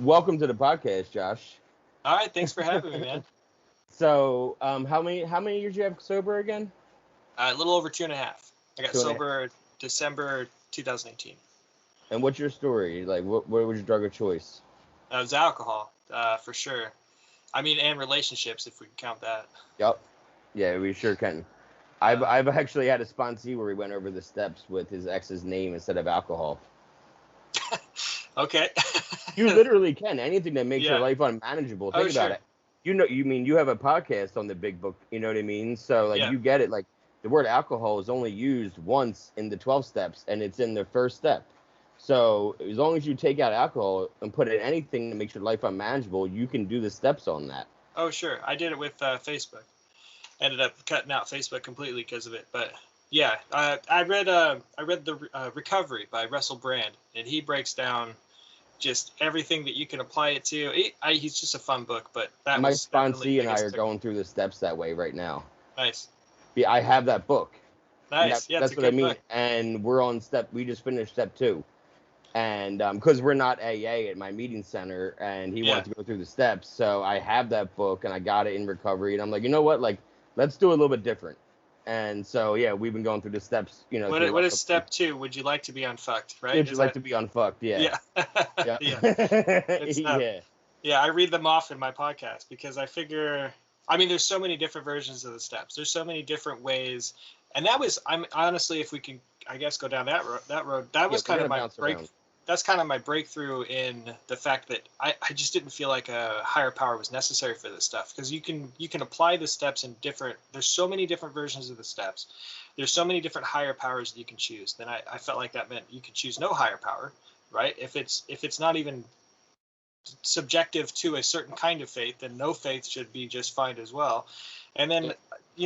welcome to the podcast, Josh. All right, thanks for having me, man. So, how many years you have sober again? A little over 2.5. I got 2.5. sober December 2018. And what's your story? Like, what was your drug of choice? It was alcohol, for sure. I mean, and relationships, if we can count that. Yep. Yeah, we sure can. I've actually had a sponsee where he went over the steps with his ex's name instead of alcohol. Okay. You literally can. Anything that makes your Yeah. life unmanageable. Think about Sure. it. You have a podcast on the Big Book, you know what I mean? So, like, Yeah. you get it. Like, the word alcohol is only used once in the 12 steps, and it's in the first step. So, as long as you take out alcohol and put in anything that makes your life unmanageable, you can do the steps on that. Oh, sure. I did it with Facebook. Ended up cutting out Facebook completely because of it. But, yeah, I read the Recovery by Russell Brand, and he breaks down just everything that you can apply it to. He's just a fun book, but that My was definitely sponsee and I are biggest- going through the steps that way right now. Nice. Yeah, I have that book. Nice. Yeah, That's it's a what I good mean. book. And we're on we just finished step 2. And because we're not AA at my meeting center, and he wanted to go through the steps, so I have that book and I got it in recovery, and I'm like, you know what, like, let's do a little bit different. And so yeah, we've been going through the steps. What is step 2? Would you like to be unfucked? Right? Would you like to be unfucked? Yeah. Yeah. Yeah. Yeah, I read them off in my podcast because I figure, I mean, there's so many different versions of the steps. There's so many different ways, and I'm honestly, if we can, I guess, go down that road. That was kind of my break. That's kind of my breakthrough in the fact that I just didn't feel like a higher power was necessary for this stuff, because you can apply the steps in different. There's so many different versions of the steps. There's so many different higher powers that you can choose. Then I felt like that meant you could choose no higher power, right? If it's not even subjective to a certain kind of faith, then no faith should be just fine as well. And then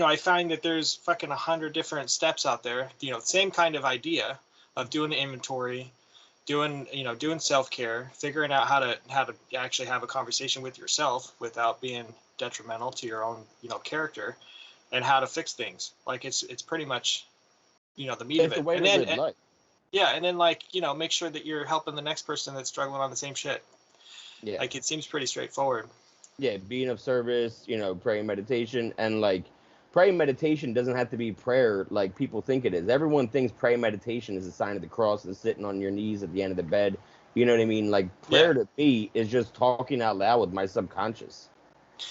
I find that there's fucking 100 different steps out there. Same kind of idea of doing the inventory, doing self-care, figuring out how to actually have a conversation with yourself without being detrimental to your own character, and how to fix things. Like it's pretty much the meat of it. And then and then make sure that you're helping the next person that's struggling on the same shit. Yeah, like it seems pretty straightforward. Yeah, being of service, praying meditation, and like praying meditation doesn't have to be prayer like people think it is. Everyone thinks praying meditation is a sign of the cross and sitting on your knees at the end of the bed. You know what I mean? Like prayer to me is just talking out loud with my subconscious.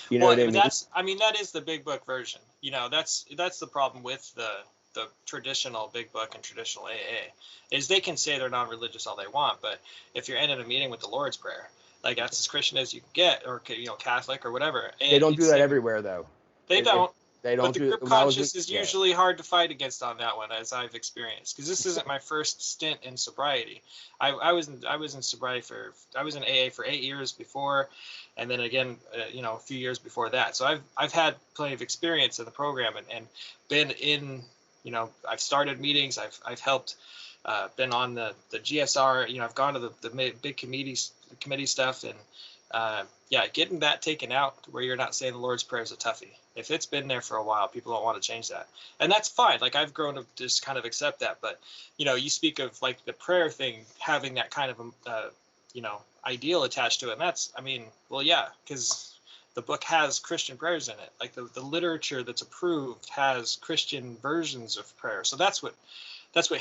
You know what I mean? That is the big book version. That's the problem with the traditional big book and traditional AA is they can say they're non-religious all they want, but if you're ending a meeting with the Lord's Prayer, like that's as Christian as you can get, or Catholic or whatever. They don't do that everywhere though. They don't. They don't. But the group conscious is usually hard to fight against on that one, as I've experienced, because this isn't my first stint in sobriety. I was in sobriety I was in AA for 8 years before, and then again, a few years before that. So I've had plenty of experience in the program and been in, I've started meetings, I've helped, been on the GSR, I've gone to the big committee stuff, and getting that taken out where you're not saying the Lord's Prayer is a toughie. If it's been there for a while, people don't want to change that. And that's fine. Like I've grown to just kind of accept that. But, you speak of like the prayer thing, having that kind of, ideal attached to it. And that's, because the book has Christian prayers in it. Like the literature that's approved has Christian versions of prayer. So that's what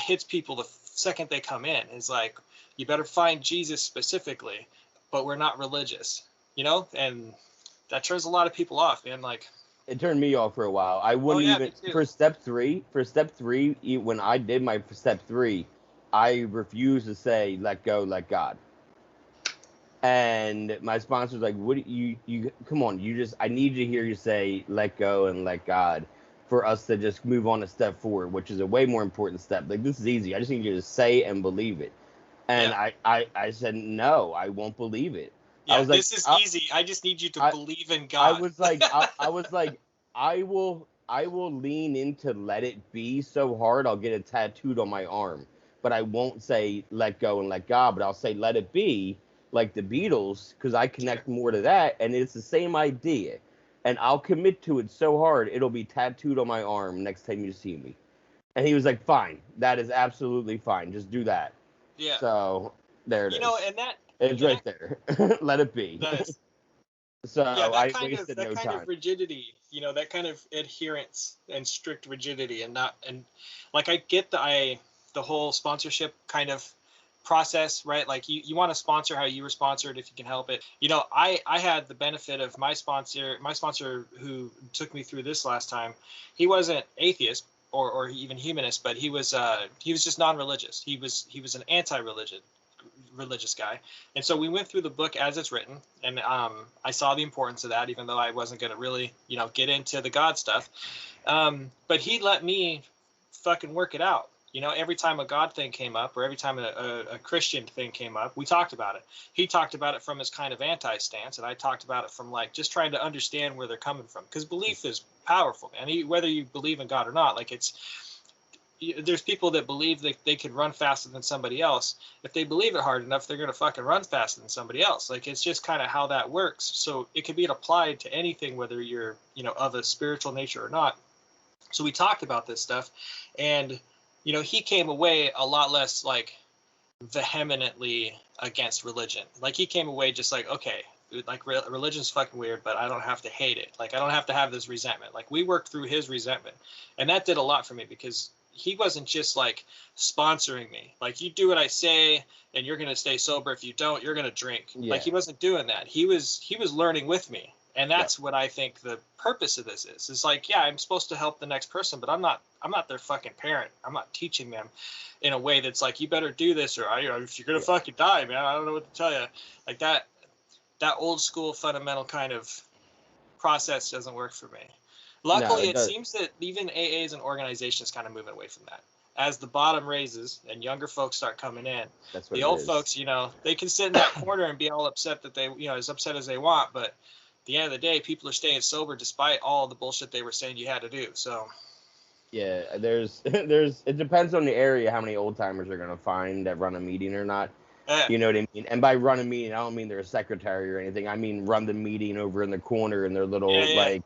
hits people the second they come in, is like, you better find Jesus specifically, but we're not religious, and that turns a lot of people off, man. Like, it turned me off for a while. I wouldn't even for step three, when I did my step 3, I refused to say let go, let God. And my sponsor was like, what you come on, I need to hear you say let go and let God for us to just move on to step 4, which is a way more important step. Like, this is easy. I just need you to say and believe it. And I said, no, I won't believe it. Yeah, I was like, this is easy. I just need you to believe in God. I was like, I will lean into let it be so hard I'll get it tattooed on my arm. But I won't say let go and let God, but I'll say let it be, like the Beatles, because I connect more to that, and it's the same idea. And I'll commit to it so hard it'll be tattooed on my arm next time you see me. And he was like, fine, that is absolutely fine. Just do that. Yeah. So there it is. And It's You know? right there. Let it be. Nice. So Yeah, I wasted that no kind time. of rigidity, that kind of adherence and strict rigidity, and like I get the whole sponsorship kind of process, right? Like you want to sponsor how you were sponsored if you can help it. I had the benefit of my sponsor who took me through this last time. He wasn't atheist or even humanist, but he was just non-religious. He was an religious guy, and so we went through the book as it's written, and I saw the importance of that, even though I wasn't going to really get into the God stuff. But he let me fucking work it out. Every time a God thing came up, or every time a Christian thing came up, we talked about it. He talked about it from his kind of anti-stance, and I talked about it from like just trying to understand where they're coming from, because belief is powerful, man. Whether you believe in God or not, like there's people that believe that they can run faster than somebody else. If they believe it hard enough, they're going to fucking run faster than somebody else. Like, it's just kind of how that works. So it can be applied to anything, whether you're, of a spiritual nature or not. So we talked about this stuff, and, he came away a lot less like vehemently against religion. Like, he came away just like, okay, like religion's fucking weird, but I don't have to hate it. Like, I don't have to have this resentment. Like, we worked through his resentment, and that did a lot for me, because he wasn't just like sponsoring me. Like, you do what I say and you're going to stay sober. If you don't, you're going to drink. Yeah. Like, he wasn't doing that. He was learning with me. And that's what I think the purpose of this is. It's like, yeah, I'm supposed to help the next person, but I'm not their fucking parent. I'm not teaching them in a way that's like, you better do this, or if you're going to fucking die, man, I don't know what to tell you. Like, that old school fundamental kind of process doesn't work for me. Luckily, it seems that even AA as an organization is kind of moving away from that. As the bottom raises and younger folks start coming in, the old folks, they can sit in that corner and be all upset that they, as upset as they want. But at the end of the day, people are staying sober despite all the bullshit they were saying you had to do. So, yeah, it depends on the area how many old timers are going to find that run a meeting or not. Yeah. You know what I mean? And by run a meeting, I don't mean they're a secretary or anything. I mean run the meeting over in the corner in their little like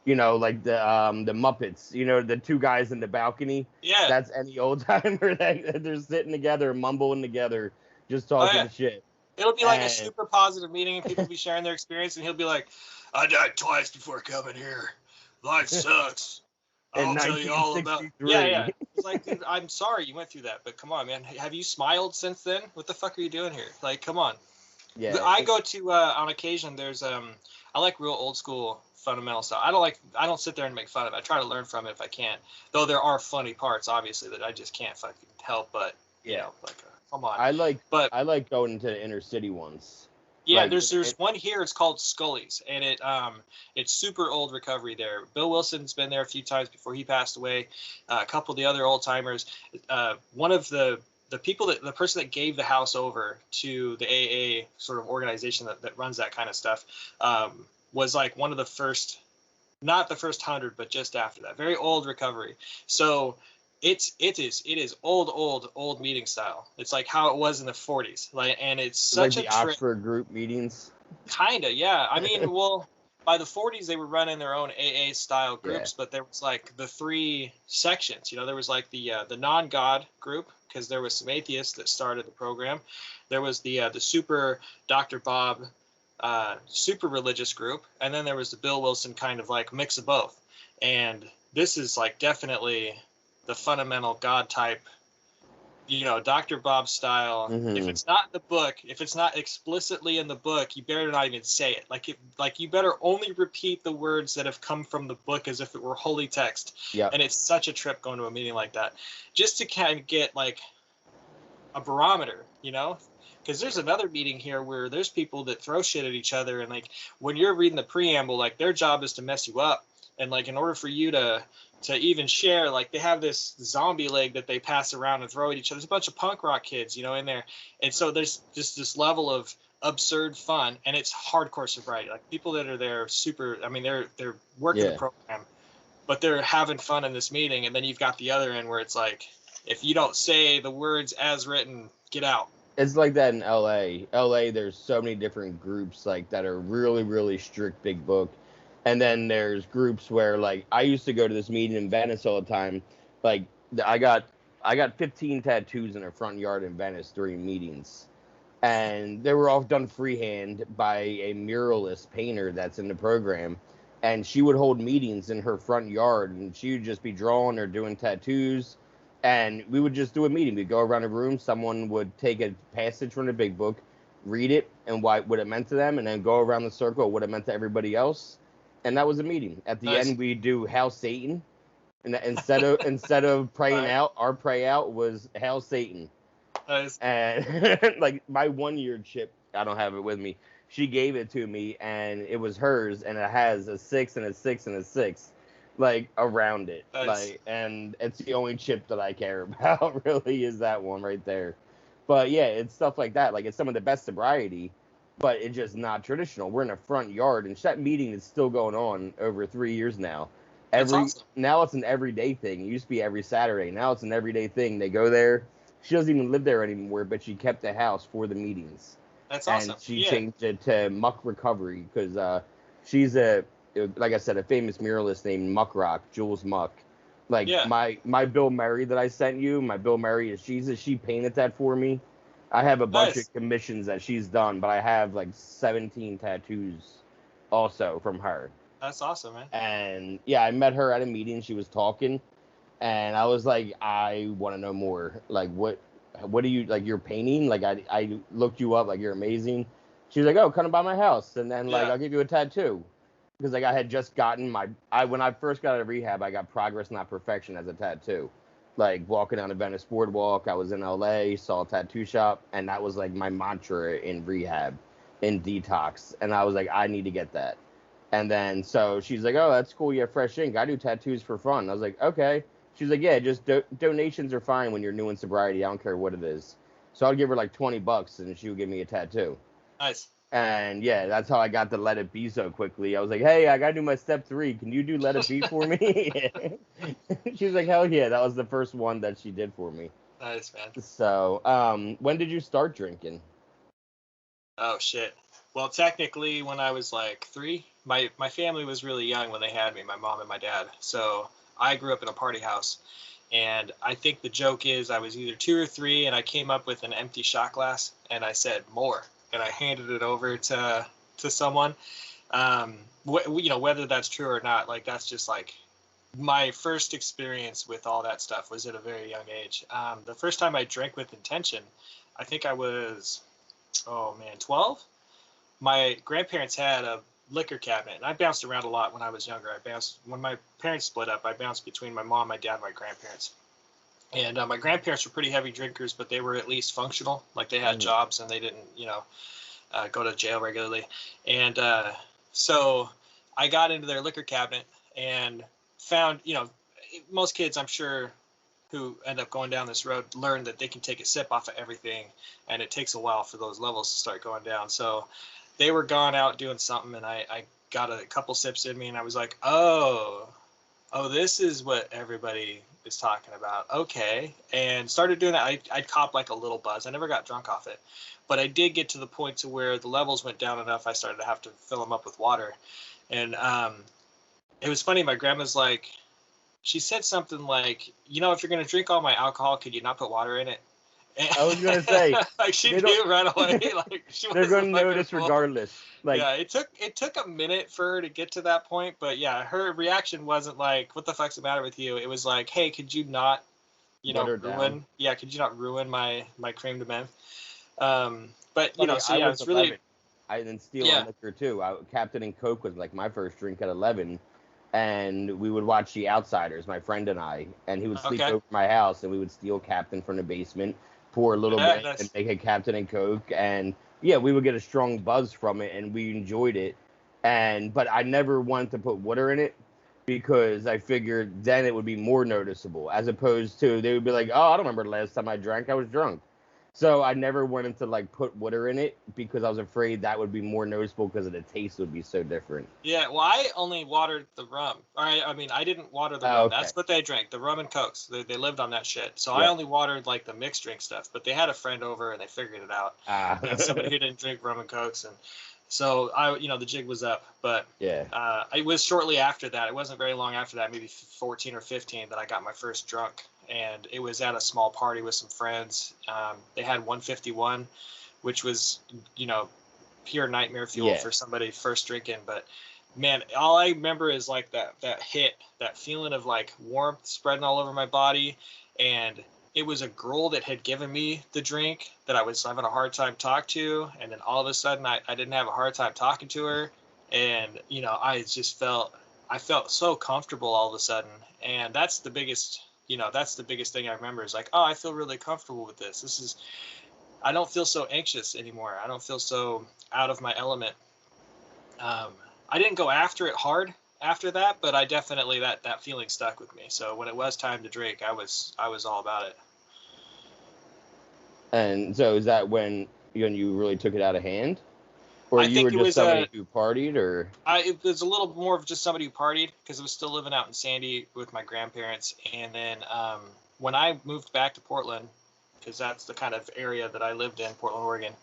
like the Muppets, the two guys in the balcony. Yeah. That's any old timer that they're sitting together, mumbling together, just talking shit. It'll be like a super positive meeting, and people will be sharing their experience, and he'll be like, I died twice before coming here. Life sucks. I'll tell you all about it. Yeah. It's like, dude, I'm sorry you went through that, but come on, man. Have you smiled since then? What the fuck are you doing here? Like, come on. Yeah. I go to, on occasion, there's, I like real old school fundamental stuff. I don't sit there and make fun of it. I try to learn from it if I can. Though there are funny parts, obviously, that I just can't fucking help, but, come on. I like going to the inner city ones. Yeah, there's one here. It's called Scully's, and it's super old recovery there. Bill Wilson's been there a few times before he passed away. A couple of the other old timers. One of the person that gave the house over to the AA sort of organization that runs that kind of stuff was like one of the first, not the first 100, but just after that. Very old recovery. So it is old meeting style. It's like how it was in the 40s. Like, and it's such like the Oxford group meetings. Kinda, yeah. I mean, well, by the 40s they were running their own AA style groups, but there was like the three sections. There was like the non-God group, because there was some atheists that started the program. There was the super Dr. Bob super religious group, and then there was the Bill Wilson kind of like mix of both. And this is like definitely the fundamental God type, Dr. Bob style. Mm-hmm. If it's not in the book, if it's not explicitly in the book, you better not even say it. Like you better only repeat the words that have come from the book as if it were holy text. Yeah. And it's such a trip going to a meeting like that, just to kind of get like a barometer, because there's another meeting here where there's people that throw shit at each other, and like when you're reading the preamble, like their job is to mess you up, and like in order for you to even share, like they have this zombie leg that they pass around and throw at each other. There's a bunch of punk rock kids, in there, and so there's just this level of absurd fun, and it's hardcore sobriety. Like people that are there super, I mean they're working the program, but they're having fun in this meeting. And then you've got the other end where it's like, if you don't say the words as written, get out. It's like that in LA. There's so many different groups like that are really, really strict, big book. And then there's groups where, like, I used to go to this meeting in Venice all the time. Like, I got 15 tattoos in the front yard in Venice during meetings. and they were all done freehand by a muralist painter that's in the program. And she would hold meetings in her front yard, and she would just be drawing or doing tattoos. And we would just do a meeting. We'd go around a room. Someone would take a passage from the big book, read it, and what it meant to them, and then go around the circle what it meant to everybody else. And that was a meeting. At the end, we'd do Hail Satan. And instead of praying out, our pray out was Hail Satan. Nice. And like my 1 year chip, I don't have it with me. She gave it to me, and it was hers, and it has a 6 and a 6 and a 6, like around it. Nice. Like, and it's the only chip that I care about. Really, is that one right there. But yeah, it's stuff like that. Like, it's some of the best sobriety, but it's just not traditional. We're in a front yard, and that meeting is still going on over 3 years now. Awesome. Now it's an everyday thing. It used to be every Saturday. Now it's an everyday thing. They go there. She doesn't even live there anymore, but she kept the house for the meetings. That's awesome. And she changed it to Muck Recovery because she's like I said, a famous muralist named Muck Rock, Jules Muck. Like, my Bill Murray that I sent you, my Bill Murray is Jesus. She painted that for me. I have a bunch of commissions that she's done, but I have like 17 tattoos also from her. That's awesome, man. And yeah, I met her at a meeting. She was talking, and I was like, I want to know more. Like, what do you, like, you're painting? Like, I looked you up, like, you're amazing. She was like, oh, come by my house, and then like I'll give you a tattoo. Because like I had just gotten when I first got out of rehab, I got Progress Not Perfection as a tattoo. Like, walking down the Venice Boardwalk, I was in LA, saw a tattoo shop, and that was like my mantra in rehab, in detox. And I was like, I need to get that. And then so she's like, oh, that's cool, you have fresh ink. I do tattoos for fun. I was like, okay. She's like, yeah, just donations are fine when you're new in sobriety. I don't care what it is. So I'd give her like $20 and she would give me a tattoo. Nice. And yeah, that's how I got to Let It Be so quickly. I was like, hey, I got to do my step 3. Can you do Let It Be for me? She was like, hell yeah. That was the first one that she did for me. Nice, man. So when did you start drinking? Oh, shit. Well, technically, when I was like 3, my family was really young when they had me, my mom and my dad. So I grew up in a party house. And I think the joke is I was either 2 or 3, and I came up with an empty shot glass, and I said, more. And I handed it over to someone. Whether that's true or not, like, that's just like my first experience with all that stuff was at a very young age. The first time I drank with intention, I think I was, 12. My grandparents had a liquor cabinet, and I bounced around a lot when I was younger. When my parents split up, I bounced between my mom, my dad, and my grandparents. And my grandparents were pretty heavy drinkers, but they were at least functional. Like, they had jobs and they didn't, go to jail regularly. And so I got into their liquor cabinet and found, most kids, I'm sure, who end up going down this road learn that they can take a sip off of everything, and it takes a while for those levels to start going down. So they were gone out doing something, and I got a couple sips in me, and I was like, oh, this is what everybody is talking about. Okay. And started doing that. I'd cop like a little buzz. I never got drunk off it, but I did get to the point to where the levels went down enough. I started to have to fill them up with water. And it was funny. My grandma's like, she said something like, if you're going to drink all my alcohol, could you not put water in it? And I was going to say, like, she knew right away. Like, they're going to notice regardless. Like, yeah, it took a minute for her to get to that point, but yeah, her reaction wasn't like, "What the fuck's the matter with you?" It was like, "Hey, could you not, ruin? Yeah, could you not ruin my cream de menthe?" But it's really. I didn't steal on liquor too. Captain and Coke was like my first drink at 11, and we would watch The Outsiders, my friend and I, and he would sleep over my house, and we would steal Captain from the basement, pour a little bit, and make a Captain and Coke, and yeah, we would get a strong buzz from it, and we enjoyed it. But I never wanted to put water in it because I figured then it would be more noticeable, as opposed to they would be like, oh, I don't remember the last time I drank. I was drunk. So I never wanted to like put water in it because I was afraid that would be more noticeable because of the taste would be so different. Yeah, well, I only watered the rum. I didn't water the rum. Okay. That's what they drank, the rum and Cokes. They lived on that shit. So I only watered like the mixed drink stuff. But they had a friend over and they figured it out. Somebody who didn't drink rum and Cokes, and so the jig was up. But it was shortly after that. It wasn't very long after that, maybe 14 or 15, that I got my first drunk. And it was at a small party with some friends. They had 151 which was, pure nightmare fuel for somebody first drinking. But man, all I remember is like that hit, that feeling of like warmth spreading all over my body. And it was a girl that had given me the drink that I was having a hard time talking to. And then all of a sudden I didn't have a hard time talking to her. And, I just I felt so comfortable all of a sudden. And that's the biggest thing I remember is like, oh, I feel really comfortable with this. I don't feel so anxious anymore. I don't feel so out of my element. I didn't go after it hard after that, but I definitely, that feeling stuck with me. So when it was time to drink, I was all about it. And so is that when you really took it out of hand? Or you were just somebody who partied, or? It was a little more of just somebody who partied, because I was still living out in Sandy with my grandparents. And then when I moved back to Portland, because that's the kind of area that I lived in, Portland, Oregon,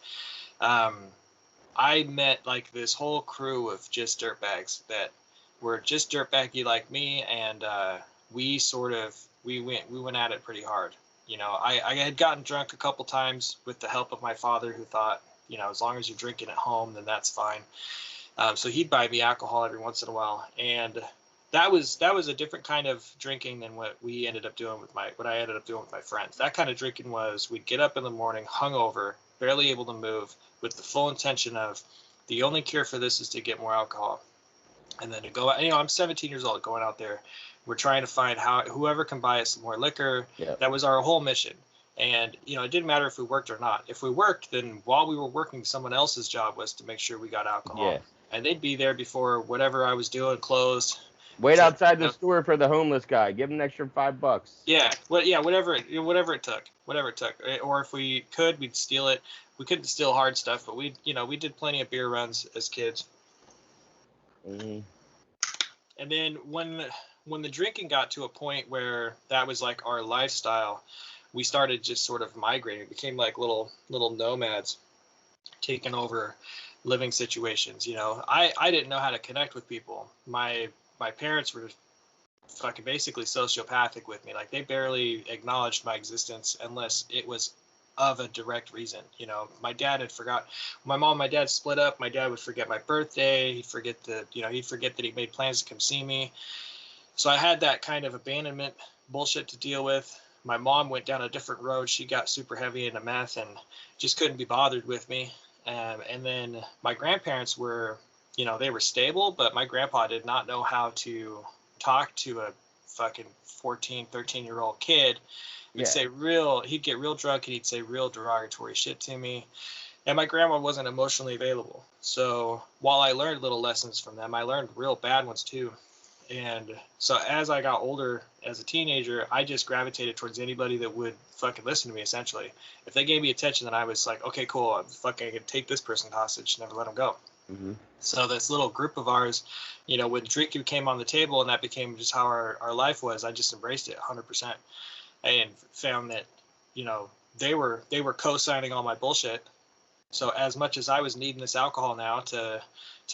I met like this whole crew of just dirtbags that were just dirtbaggy like me, and we went at it pretty hard. I had gotten drunk a couple times with the help of my father, who thought, as long as you're drinking at home, then that's fine. So he'd buy me alcohol every once in a while, and that was a different kind of drinking than what I ended up doing with my friends. That kind of drinking was, we'd get up in the morning, hungover, barely able to move, with the full intention of, the only cure for this is to get more alcohol. And then to go out, I'm 17 years old, going out there. We're trying to find whoever can buy us some more liquor. Yeah. That was our whole mission. And, it didn't matter if we worked or not. If we worked, then while we were working, someone else's job was to make sure we got alcohol. Yeah. And they'd be there before whatever I was doing closed. Wait outside the store for the homeless guy. Give him an extra $5. Yeah. Whatever it took. Or if we could, we'd steal it. We couldn't steal hard stuff, but we did plenty of beer runs as kids. Mm-hmm. And then when the drinking got to a point where that was like our lifestyle, we started just sort of migrating. It became like little nomads, taking over living situations. I didn't know how to connect with people. My parents were fucking basically sociopathic with me. Like, they barely acknowledged my existence unless it was of a direct reason. My dad had forgot. My mom and my dad split up. My dad would forget my birthday. He'd forget that he made plans to come see me. So I had that kind of abandonment bullshit to deal with. My mom went down a different road. She got super heavy into meth and just couldn't be bothered with me. And then my grandparents were, they were stable, but my grandpa did not know how to talk to a fucking 14, 13-year-old kid. He'd get real drunk and he'd say real derogatory shit to me. And my grandma wasn't emotionally available. So while I learned little lessons from them, I learned real bad ones too. And so as I got older, as a teenager, I just gravitated towards anybody that would fucking listen to me, essentially. If they gave me attention, then I was like, okay, cool, I'm fucking going to take this person hostage, never let them go. Mm-hmm. So this little group of ours, when drinking came on the table and that became just how our life was, I just embraced it 100%. And found that, they were co-signing all my bullshit. So as much as I was needing this alcohol now to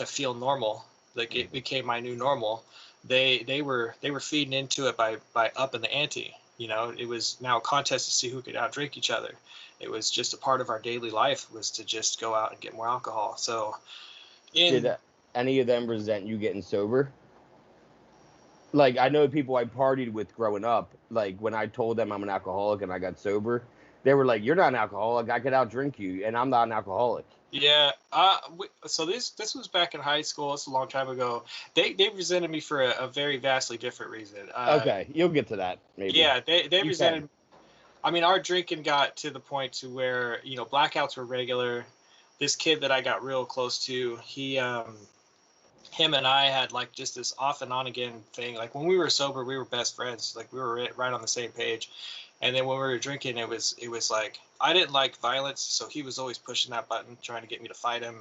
feel normal, like it became my new normal, they were feeding into it by upping the ante. It was now a contest to see who could outdrink each other. It was just a part of our daily life, was to just go out and get more alcohol. So did any of them resent you getting sober? Like, I know people I partied with growing up, like, when I told them I'm an alcoholic and I got sober, they were like, you're not an alcoholic, I could outdrink you, and I'm not an alcoholic. Yeah. So this was back in high school. It's a long time ago. They resented me for a very vastly different reason. Okay, you'll get to that, maybe. Yeah, they resented. I mean, our drinking got to the point to where, blackouts were regular. This kid that I got real close to, him and I had like just this off and on again thing. Like, when we were sober, we were best friends. Like, we were right on the same page. And then when we were drinking, it was like, I didn't like violence, so he was always pushing that button, trying to get me to fight him.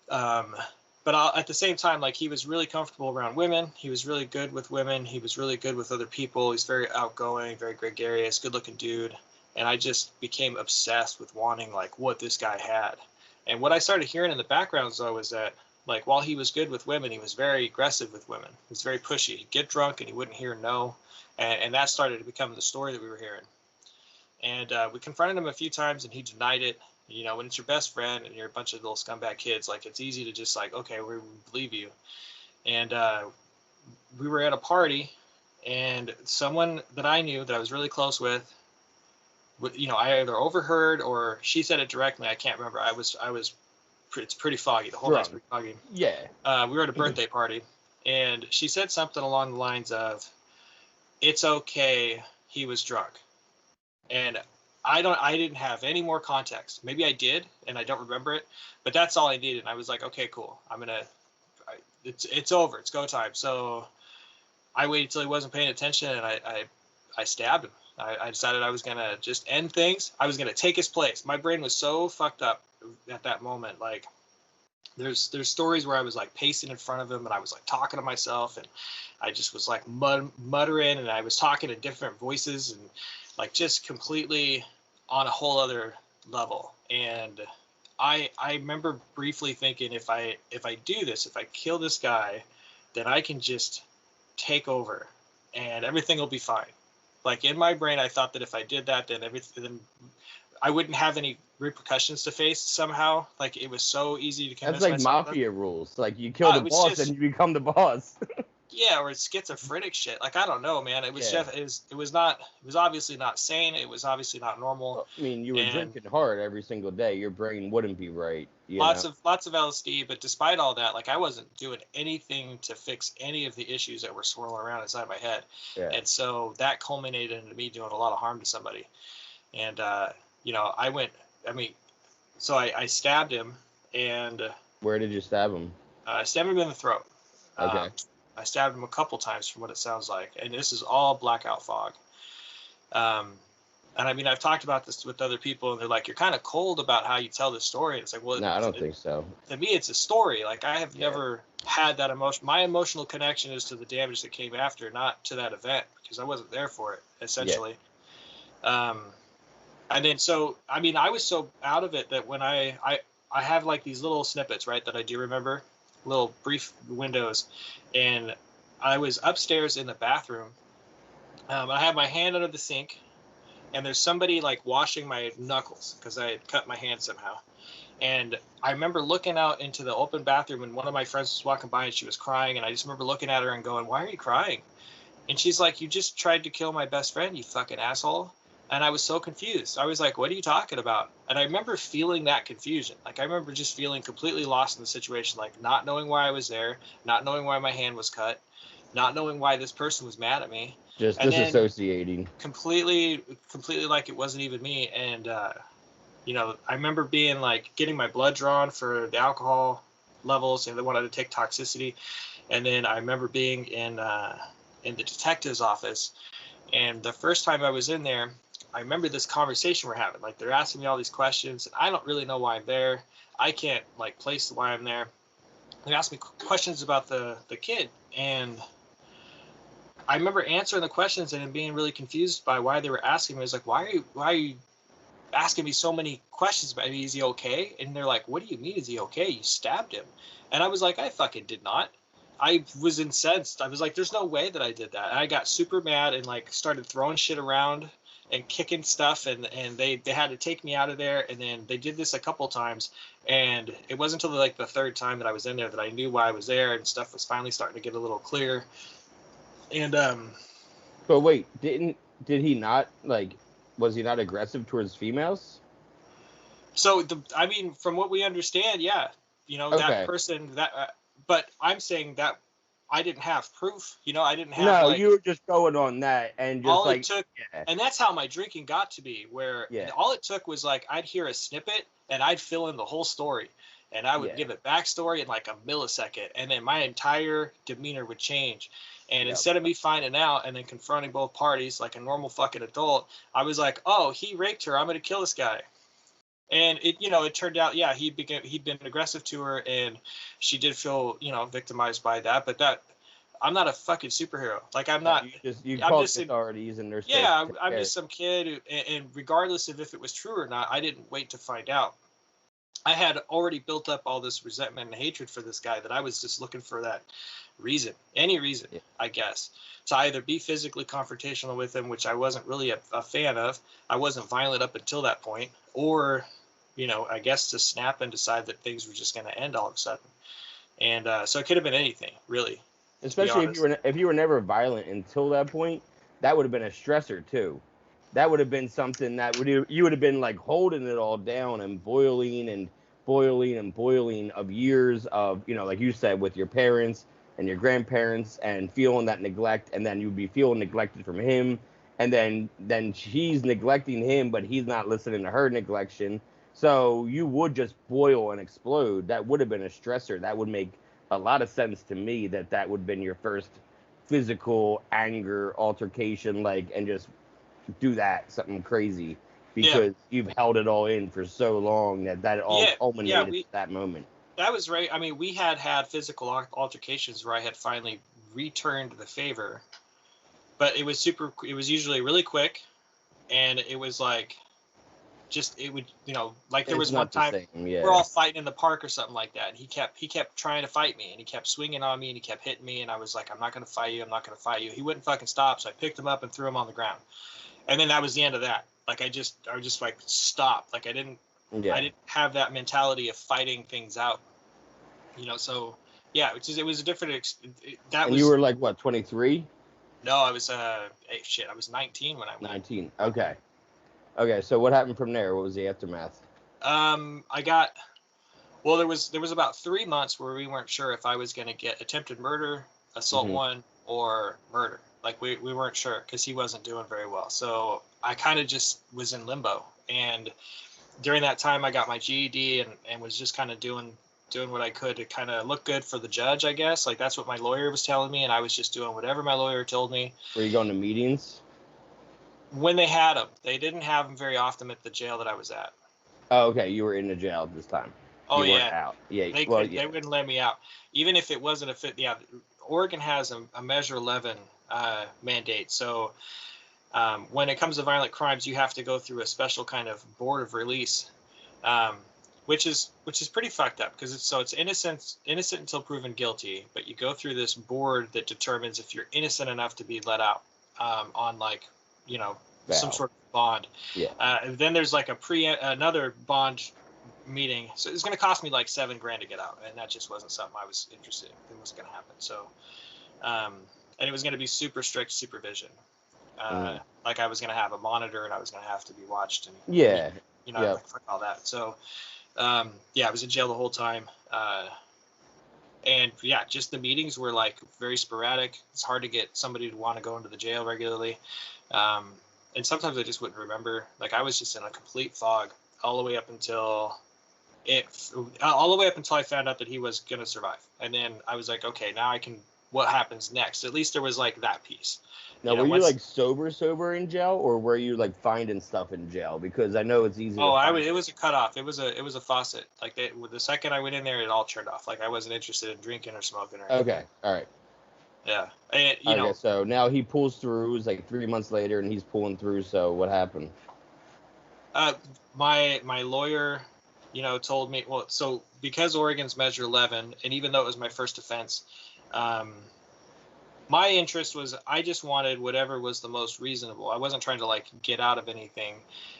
And but at the same time, like, he was really comfortable around women. He was really good with women. He was really good with other people. He's very outgoing, very gregarious, good-looking dude. And I just became obsessed with wanting like what this guy had. And what I started hearing in the background, though, was that, like, while he was good with women, he was very aggressive with women. He was very pushy. He'd get drunk and he wouldn't hear no. And that started to become the story that we were hearing. And we confronted him a few times and he denied it. You know, when it's your best friend and you're a bunch of little scumbag kids, like, it's easy to just like, okay, we believe you. And we were at a party, and someone that I knew that I was really close with, you know, I either overheard or she said it directly. I can't remember. It's pretty foggy. The whole night's pretty foggy. Yeah. We were at a birthday party, and she said something along the lines of, "It's okay, he was drunk." And I didn't have any more context. Maybe I did, and I don't remember it, but that's all I needed. And I was like, okay, cool. It's over. It's go time. So I waited till he wasn't paying attention, and I stabbed him. I decided I was gonna just end things. I was gonna take his place. My brain was so fucked up at that moment. Like, there's stories where I was like pacing in front of him, and I was like talking to myself, and I just was like muttering, and I was talking in different voices, and like just completely on a whole other level. And I remember briefly thinking, if I do this, if I kill this guy, then I can just take over and everything will be fine. Like, in my brain, I thought that if I did that, then then I wouldn't have any repercussions to face somehow. Like, it was so easy to convince myself. That's like mafia rules. Like, you kill the boss and you become the boss. Yeah, or schizophrenic shit. Like, I don't know, man. It was just, it was obviously not sane. It was obviously not normal. Well, I mean, you were drinking hard every single day. Your brain wouldn't be right. Lots of LSD, but despite all that, like, I wasn't doing anything to fix any of the issues that were swirling around inside my head. Yeah. And so that culminated into me doing a lot of harm to somebody. And you know, I stabbed him. And where did you stab him? I stabbed him in the throat. Okay. I stabbed him a couple times from what it sounds like. And this is all blackout fog. And I mean, I've talked about this with other people, and they're like, "You're kind of cold about how you tell this story." And it's like, well, no, I don't think so. To me, it's a story. Like, I have never had that emotion. My emotional connection is to the damage that came after, not to that event, because I wasn't there for it, essentially. Yeah. And then, so, I mean, I was so out of it that when I have like these little snippets, right, that I do remember, little brief windows, and I was upstairs in the bathroom. I have my hand under the sink, and there's somebody like washing my knuckles because I had cut my hand somehow. And I remember looking out into the open bathroom, and one of my friends was walking by, and she was crying, and I just remember looking at her and going, "Why are you crying?" And she's like, "You just tried to kill my best friend, you fucking asshole." And I was so confused. I was like, "What are you talking about?" And I remember feeling that confusion. Like, I remember just feeling completely lost in the situation, like not knowing why I was there, not knowing why my hand was cut, not knowing why this person was mad at me. Just disassociating. Completely like it wasn't even me. And, you know, I remember being like getting my blood drawn for the alcohol levels, and they wanted to take toxicity. And then I remember being in the detective's office. And the first time I was in there, I remember this conversation we're having. Like, they're asking me all these questions, and I don't really know why I'm there. I can't like place why I'm there. They asked me questions about the kid, and I remember answering the questions and being really confused by why they were asking me. I was like, why are you asking me so many questions about me? Is he okay? And they're like, "What do you mean, is he okay? You stabbed him." And I was like, "I fucking did not." I was incensed. I was like, "There's no way that I did that." And I got super mad and like started throwing shit around and kicking stuff, and they had to take me out of there. And then they did this a couple times, and it wasn't until like the third time that I was in there that I knew why I was there, and stuff was finally starting to get a little clear. And but wait, did he not, like, was he not aggressive towards females? So I mean, from what we understand, yeah, you know, that person but I'm saying that I didn't have proof, you know, I didn't have. No, you were just going on that, and just all like it took, and that's how my drinking got to be, where all it took was like I'd hear a snippet and I'd fill in the whole story, and I would give it backstory in like a millisecond, and then my entire demeanor would change. And instead of me finding out and then confronting both parties like a normal fucking adult, I was like, "Oh, he raped her. I'm going to kill this guy." And it turned out, he'd been aggressive to her, and she did feel, victimized by that. But I'm not a fucking superhero. Like, I'm not. You called the authorities, and they're I'm just some kid who, and regardless of if it was true or not, I didn't wait to find out. I had already built up all this resentment and hatred for this guy that I was just looking for that reason, any reason, I guess, to either be physically confrontational with him, which I wasn't really a fan of. I wasn't violent up until that point, or I guess to snap and decide that things were just going to end all of a sudden. And so it could have been anything, really. Especially if you were never violent until that point, that would have been a stressor too. That would have been something that you would have been like holding it all down and boiling and boiling and boiling of years of, like you said, with your parents and your grandparents and feeling that neglect, and then you'd be feeling neglected from him, and then she's neglecting him, but he's not listening to her neglection. So you would just boil and explode. That would have been a stressor. That would make a lot of sense to me that would have been your first physical anger altercation, and just do something crazy because you've held it all in for so long that it all culminated at that moment. That was right. I mean, we had physical altercations where I had finally returned the favor, but it was usually really quick, and it was like, there was one time we're all fighting in the park or something like that, and he kept trying to fight me, and he kept swinging on me, and he kept hitting me, and I was like, I'm not going to fight you. He wouldn't fucking stop, so I picked him up and threw him on the ground. And then that was the end of that. Like, I just like stopped. Like, I didn't have that mentality of fighting things out. So yeah, it was a different. You were like what, 23? No, I was I was 19 when I went. 19. Okay. So what happened from there? What was the aftermath? There was about 3 months where we weren't sure if I was going to get attempted murder, assault 1, or murder. Like, we weren't sure because he wasn't doing very well. So I kind of just was in limbo. And during that time, I got my GED and was just kind of doing what I could to kind of look good for the judge, I guess. Like, that's what my lawyer was telling me, and I was just doing whatever my lawyer told me. Were you going to meetings? When they had them. They didn't have them very often at the jail that I was at. Oh, okay. You were in the jail at this time. Oh, you yeah. Weren't out. Yeah. They wouldn't let me out. Even if it wasn't a fit. Yeah, Oregon has a Measure 11 mandate. So when it comes to violent crimes, you have to go through a special kind of board of release, which is pretty fucked up because it's innocent until proven guilty. But you go through this board that determines if you're innocent enough to be let out on some sort of bond. Yeah. And then there's like another bond meeting. So it's going to cost me like $7,000 to get out, and that just wasn't something I was interested in. It wasn't going to happen. So, and it was going to be super strict supervision. Like, I was going to have a monitor, and I was going to have to be watched, and all that. So, I was in jail the whole time. And yeah, just the meetings were like very sporadic. It's hard to get somebody to want to go into the jail regularly. And sometimes I just wouldn't remember. Like, I was just in a complete fog all the way up until I found out that he was going to survive. And then I was like, okay, now what happens next? At least there was like that piece. Now, were you like sober in jail, or were you like finding stuff in jail? Because I know it's easy. It was a cutoff. It was a faucet. Like, the second I went in there, it all turned off. Like, I wasn't interested in drinking or smoking or anything. Okay, all right. Yeah, and so now he pulls through. It was like 3 months later, and he's pulling through. So what happened? My lawyer, told me. Well, so because Oregon's Measure 11, and even though it was my first offense, my interest was I just wanted whatever was the most reasonable. I wasn't trying to like get out of anything,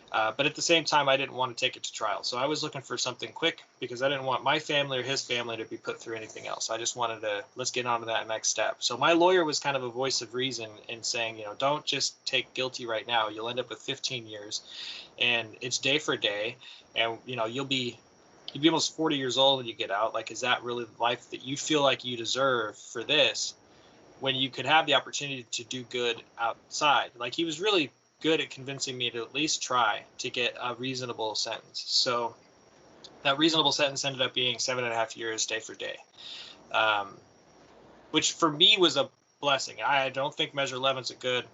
but at the same time, I didn't want to take it to trial. So I was looking for something quick because I didn't want my family or his family to be put through anything else. I just wanted to let's get on to that next step. So my lawyer was kind of a voice of reason in saying, don't just take guilty right now. You'll end up with 15 years, and it's day for day, and you'll be almost 40 years old when you get out. Like, is that really the life that you feel like you deserve for this? When you could have the opportunity to do good outside. Like, he was really good at convincing me to at least try to get a reasonable sentence. So that reasonable sentence ended up being 7.5 years, day for day, which for me was a blessing. I don't think Measure 11 is a good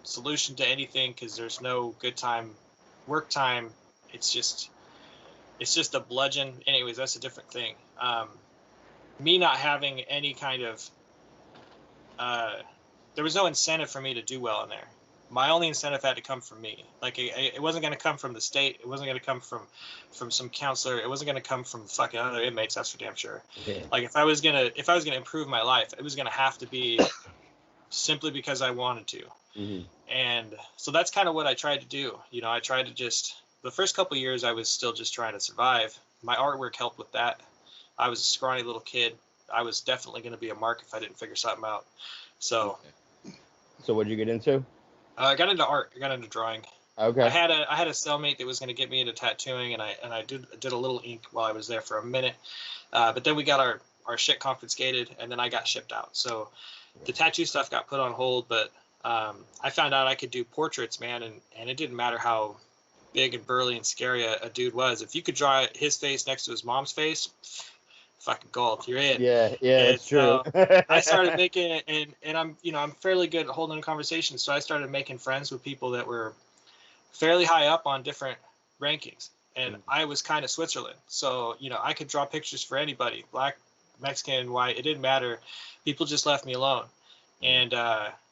solution to anything because there's no good time, work time. It's just a bludgeon. Anyways, that's a different thing. Me not having any kind of there was no incentive for me to do well in there. My only incentive had to come from me. Like, it wasn't going to come from the state. It wasn't going to come from some counselor. It wasn't going to come from fucking other inmates. That's for damn sure. Okay. Like, if I was gonna improve my life, it was going to have to be simply because I wanted to. Mm-hmm. And so that's kind of what I tried to do. I tried to just the first couple of years I was still just trying to survive. My artwork helped with that. I was a scrawny little kid. I was definitely going to be a mark if I didn't figure something out. So, So what'd you get into? I got into art. I got into drawing. Okay. I had a cellmate that was going to get me into tattooing, and I did a little ink while I was there for a minute. But then we got our shit confiscated, and then I got shipped out. So the tattoo stuff got put on hold, but I found out I could do portraits, man, and it didn't matter how big and burly and scary a dude was. If you could draw his face next to his mom's face, fucking gold, you're in. Yeah, it's so true. I started making it, and I'm fairly good at holding conversations, so I started making friends with people that were fairly high up on different rankings, and I was kind of Switzerland, so I could draw pictures for anybody, black, Mexican, white, it didn't matter. People just left me alone, and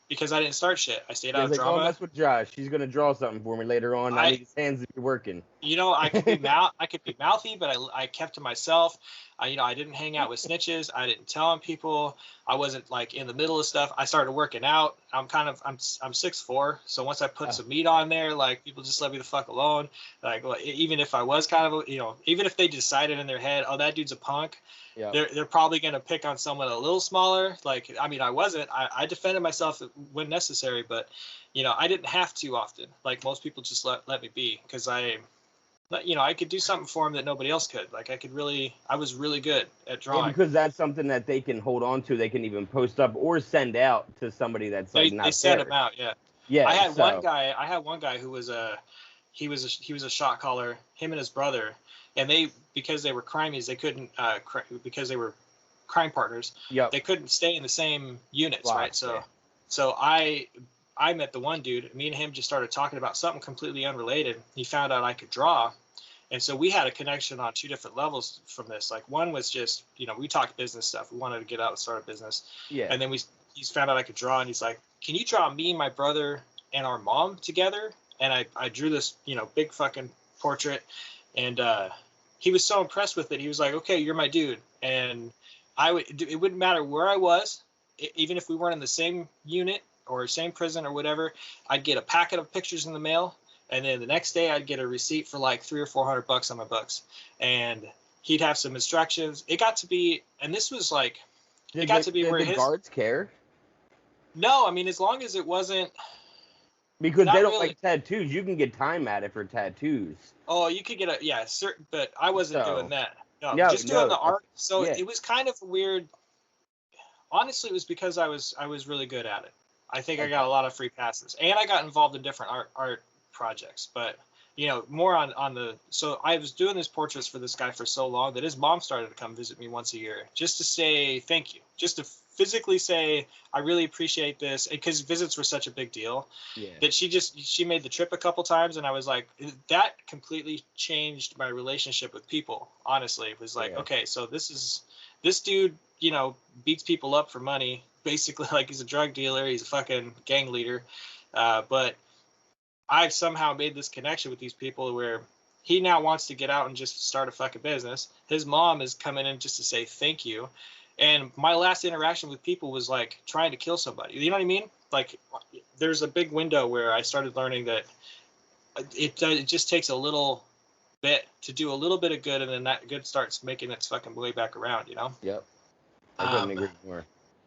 because I didn't start shit, I stayed out of drama. Oh, that's with Josh. He's gonna draw something for me later on. I need his hands to be working. I could be mouthy, but I kept to myself. I didn't hang out with snitches. I didn't tell on people. I wasn't like in the middle of stuff. I started working out. I'm 6'4", so once I put some meat on there, like people just let me the fuck alone. Like even if I was kind of even if they decided in their head, oh, that dude's a punk. Yeah. They're probably gonna pick on someone a little smaller. Like I wasn't. I defended myself when necessary, but I didn't have to often. Like most people just let me be because I could do something for them that nobody else could. Like I was really good at drawing. Yeah, because that's something that they can hold on to. They can even post up or send out to somebody that's not they send them out. Yeah. Yeah. I had one guy who was he was a shot caller. Him and his brother, and because they were crimies, they couldn't because they were crime partners. Yep. They couldn't stay in the same units, right? So I met the one dude. Me and him just started talking about something completely unrelated. He found out I could draw, and so we had a connection on two different levels from this. Like one was just we talked business stuff. We wanted to get out and start a business. Yeah. And then he's found out I could draw, and he's like, "Can you draw me, my brother, and our mom together?" And I drew this big fucking portrait, and he was so impressed with it. He was like, "Okay, you're my dude." And it wouldn't matter where I was, even if we weren't in the same unit or same prison or whatever, I'd get a packet of pictures in the mail, and then the next day I'd get a receipt for like $300 or $400 on my books, and he'd have some instructions. It got to be, and this was like, did the guards care? No, I mean as long as it wasn't. Because they don't like tattoos. You can get time at it for tattoos. Oh, you could get certain, but I wasn't doing that. No, just doing the art. So it was kind of weird. Honestly, it was because I was really good at it. I think I got a lot of free passes, and I got involved in different art projects. But more on the. So I was doing these portraits for this guy for so long that his mom started to come visit me once a year, just to say thank you, just to physically say I really appreciate this, because visits were such a big deal that she made the trip a couple times, and I was like, that completely changed my relationship with people. Honestly, it was like, okay, so this dude beats people up for money. Basically, like he's a drug dealer, he's a fucking gang leader, but I've somehow made this connection with these people where he now wants to get out and just start a fucking business. His mom is coming in just to say thank you, and my last interaction with people was like trying to kill somebody. You know what I mean? Like there's a big window where I started learning that it just takes a little bit to do a little bit of good, and then that good starts making its fucking way back around. Yep. I couldn't agree more.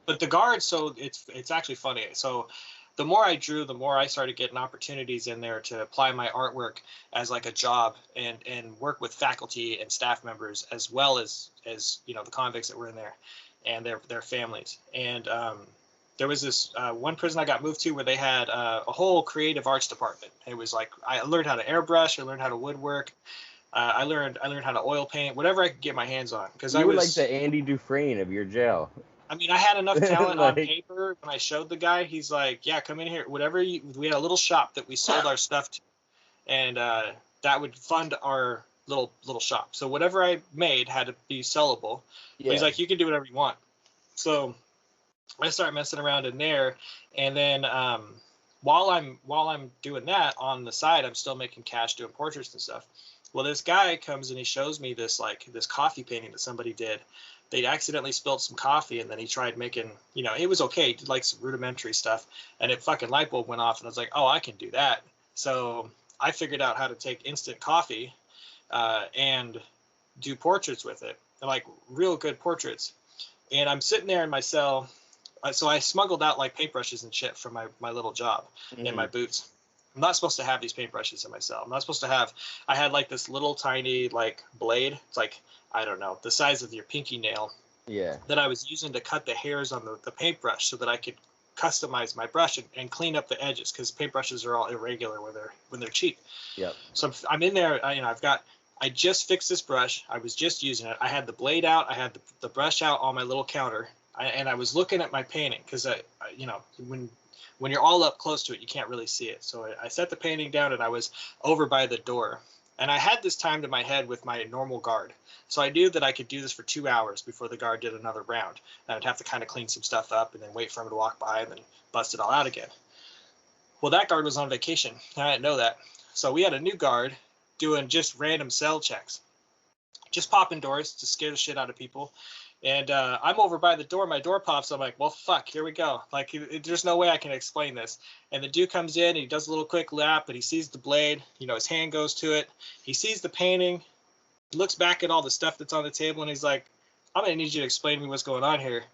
But the guards, so it's actually funny. So the more I drew, the more I started getting opportunities in there to apply my artwork as like a job and work with faculty and staff members, as well as the convicts that were in there and their families. And there was this one prison I got moved to where they had a whole creative arts department. It was like I learned how to airbrush, I learned how to woodwork. I learned how to oil paint, whatever I could get my hands on. Because I was like the Andy Dufresne of your jail. I mean, I had enough talent on paper. When I showed the guy, he's like, "Yeah, come in here. Whatever." We had a little shop that we sold our stuff to, and that would fund our little shop. So whatever I made had to be sellable. Yeah. He's like, "You can do whatever you want." So I started messing around in there, and then while I'm doing that on the side, I'm still making cash doing portraits and stuff. Well, this guy comes and he shows me this coffee painting that somebody did. They'd accidentally spilled some coffee, and then he tried making, it was okay. He did like some rudimentary stuff, and it fucking light bulb went off, and I was like, oh, I can do that. So I figured out how to take instant coffee and do portraits with it, like real good portraits. And I'm sitting there in my cell. So I smuggled out like paintbrushes and shit from my little job in my boots. I'm not supposed to have these paintbrushes in my cell. I'm not supposed to have. I had like this little tiny like blade. It's like, I don't know, the size of your pinky nail. Yeah. That I was using to cut the hairs on the paintbrush so that I could customize my brush and clean up the edges, because paintbrushes are all irregular when they're cheap. Yep. So I'm in there. I just fixed this brush. I was just using it. I had the blade out. I had the brush out on my little counter, and I was looking at my painting because when you're all up close to it, you can't really see it. So I set the painting down, and I was over by the door. And I had this timed in my head with my normal guard. So I knew that I could do this for 2 hours before the guard did another round. And I'd have to kind of clean some stuff up and then wait for him to walk by and then bust it all out again. Well, that guard was on vacation. I didn't know that. So we had a new guard doing just random cell checks, just popping doors to scare the shit out of people. And I'm over by the door. My door pops. I'm like, well, fuck, here we go. Like, there's no way I can explain this. And the dude comes in. And he does a little quick lap, and he sees the blade. His hand goes to it. He sees the painting, looks back at all the stuff that's on the table, and he's like, I'm going to need you to explain to me what's going on here.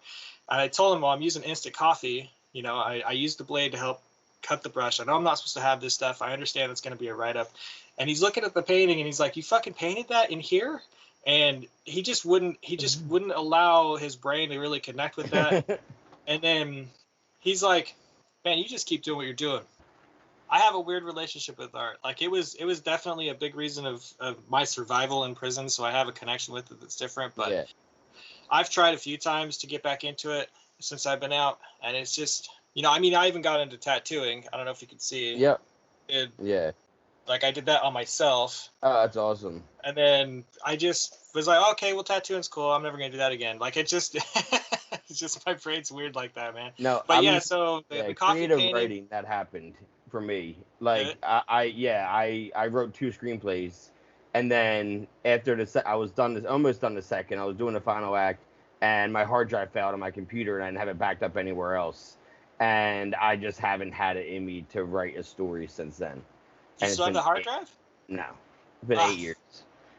And I told him, well, I'm using instant coffee. I used the blade to help cut the brush. I know I'm not supposed to have this stuff. I understand it's going to be a write-up. And he's looking at the painting, and he's like, you fucking painted that in here? And he just wouldn't allow his brain to really connect with that. And then he's like, man, you just keep doing what you're doing. I have a weird relationship with art. Like, it was definitely a big reason of my survival in prison. So I have a connection with it that's different, but yeah. I've tried a few times to get back into it since I've been out. And it's just, I even got into tattooing. I don't know if you could see. Yep. Yeah. Like, I did that on myself. Oh, that's awesome. And then I just was like, okay, well, tattooing's cool. I'm never going to do that again. Like, it's just my brain's weird like that, man. No, but so the coffee creative painting, writing, that happened for me. Like, I wrote 2 screenplays. And then after I was almost done the second. I was doing the final act, and my hard drive failed on my computer, and I didn't have it backed up anywhere else. And I just haven't had it in me to write a story since then. You still have the hard drive? No. It's been 8 years.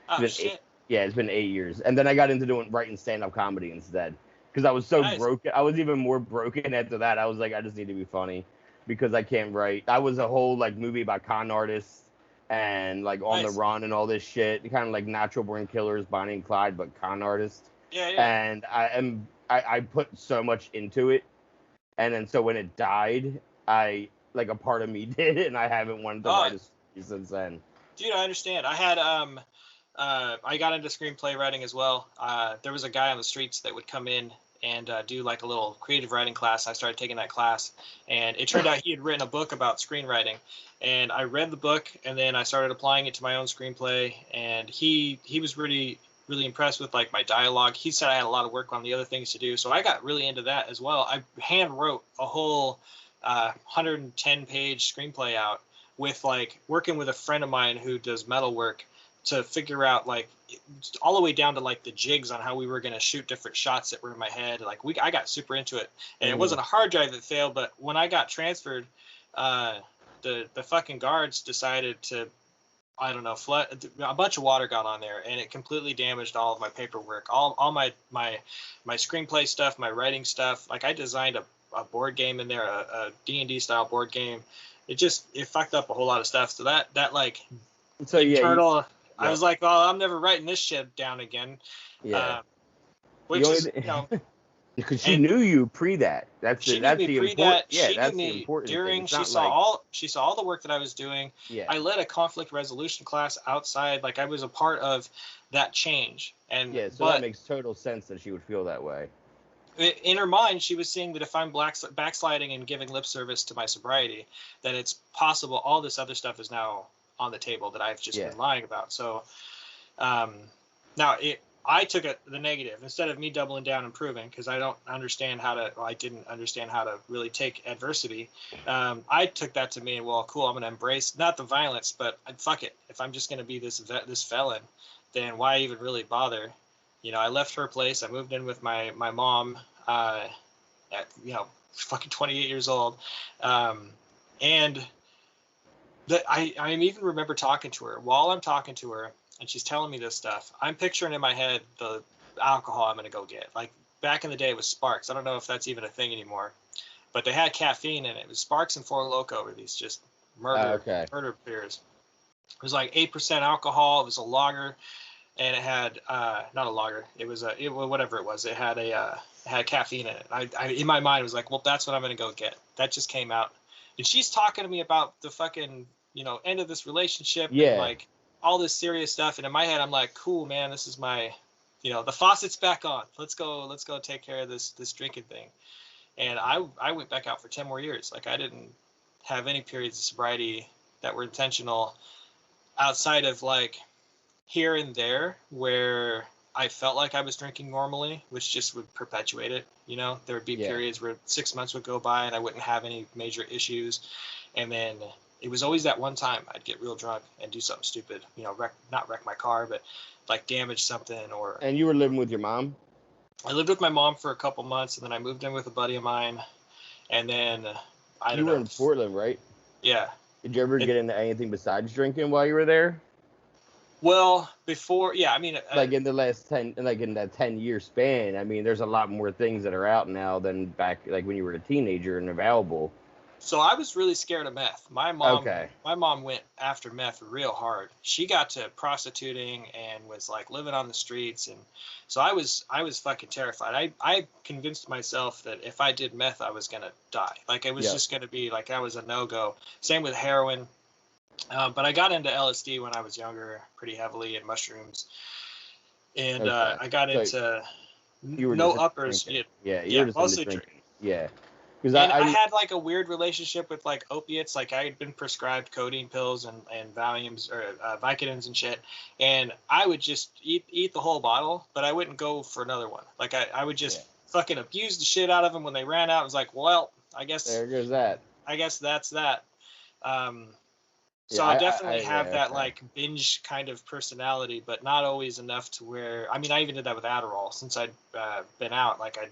Oh, shit. It's been 8 years. And then I got into writing stand-up comedy instead. Because I was so broken. I was even more broken after that. I was like, I just need to be funny. Because I can't write. That was a whole, movie about con artists. And, on the run and all this shit. Kind of like Natural Born Killers, Bonnie and Clyde, but con artists. Yeah. And I put so much into it. And then so when it died, a part of me did it, and I haven't wanted to write a story since then. Dude, I understand. I had I got into screenplay writing as well. There was a guy on the streets that would come in and do a little creative writing class. I started taking that class, and it turned out he had written a book about screenwriting. And I read the book, and then I started applying it to my own screenplay. And he was really, really impressed with my dialogue. He said I had a lot of work on the other things to do, so I got really into that as well. I hand wrote a whole 110-page screenplay out with working with a friend of mine who does metal work to figure out all the way down to the jigs on how we were going to shoot different shots that were in my head. I got super into it, and it wasn't a hard drive that failed, but when I got transferred, the fucking guards decided to, I don't know, a bunch of water got on there, and it completely damaged all of my paperwork, all my screenplay stuff, my writing stuff. I designed a board game in there, a D&D style board game. It fucked up a whole lot of stuff. So that internal, I was like, well, I'm never writing this shit down again. Yeah. Which is, because she knew you pre that. That's the important. Yeah, that's the important thing. She saw all the work that I was doing. Yeah. I led a conflict resolution class outside. I was a part of that change. And that makes total sense that she would feel that way. In her mind, she was seeing that if I'm backsliding and giving lip service to my sobriety, that it's possible all this other stuff is now on the table that I've just been lying about. So now I took the negative instead of me doubling down and proving, because I didn't understand how to really take adversity. I took that to mean, well, cool, I'm going to embrace not the violence, but fuck it. If I'm just going to be this felon, then why even really bother? I left her place. I moved in with my mom at fucking 28 years old, and I even remember talking to her. While I'm talking to her and she's telling me this stuff, I'm picturing in my head the alcohol I'm going to go get. Like back in the day it was Sparks. I don't know if that's even a thing anymore, but they had caffeine in it. It was Sparks and Four Loko were these just murder beers. It was like 8% alcohol. It was a lager, and it had not a lager. It was whatever it was. It had caffeine in it. I in my mind was like, well, that's what I'm going to go get. That just came out, and she's talking to me about the fucking end of this relationship and like all this serious stuff. And in my head, I'm like, cool, man, this is my, the faucet's back on. Let's go take care of this drinking thing. And I went back out for 10 more years. Like I didn't have any periods of sobriety that were intentional outside of like here and there where I felt like I was drinking normally, which just would perpetuate it. There would be periods where 6 months would go by and I wouldn't have any major issues. And then it was always that one time I'd get real drunk and do something stupid, not wreck my car, but like damage something or. And you were living with your mom? I lived with my mom for a couple months, and then I moved in with a buddy of mine, and then You were in Portland, right? Yeah. Did you ever get into anything besides drinking while you were there? Well, before, yeah, I mean, like in the last 10, like in that 10-year span, I mean, there's a lot more things that are out now than back, like when you were a teenager and available. So I was really scared of meth. My mom went after meth real hard. She got to prostituting and was like living on the streets, and so I was fucking terrified. I convinced myself that if I did meth, I was gonna die. Like it was just gonna be like I was a no-go. Same with heroin. But I got into LSD when I was younger, pretty heavily, and mushrooms. And I got into no uppers. Yeah, mostly drinking. Yeah. And I had like a weird relationship with like opiates. Like I had been prescribed codeine pills and Valiums or Vicodins and shit. And I would just eat the whole bottle, but I wouldn't go for another one. Like I would just fucking abuse the shit out of them when they ran out. I was like, well, I guess there goes that. I guess that's that. So I definitely have that like binge kind of personality, but not always enough to where, I mean, I even did that with Adderall since I'd been out. Like I,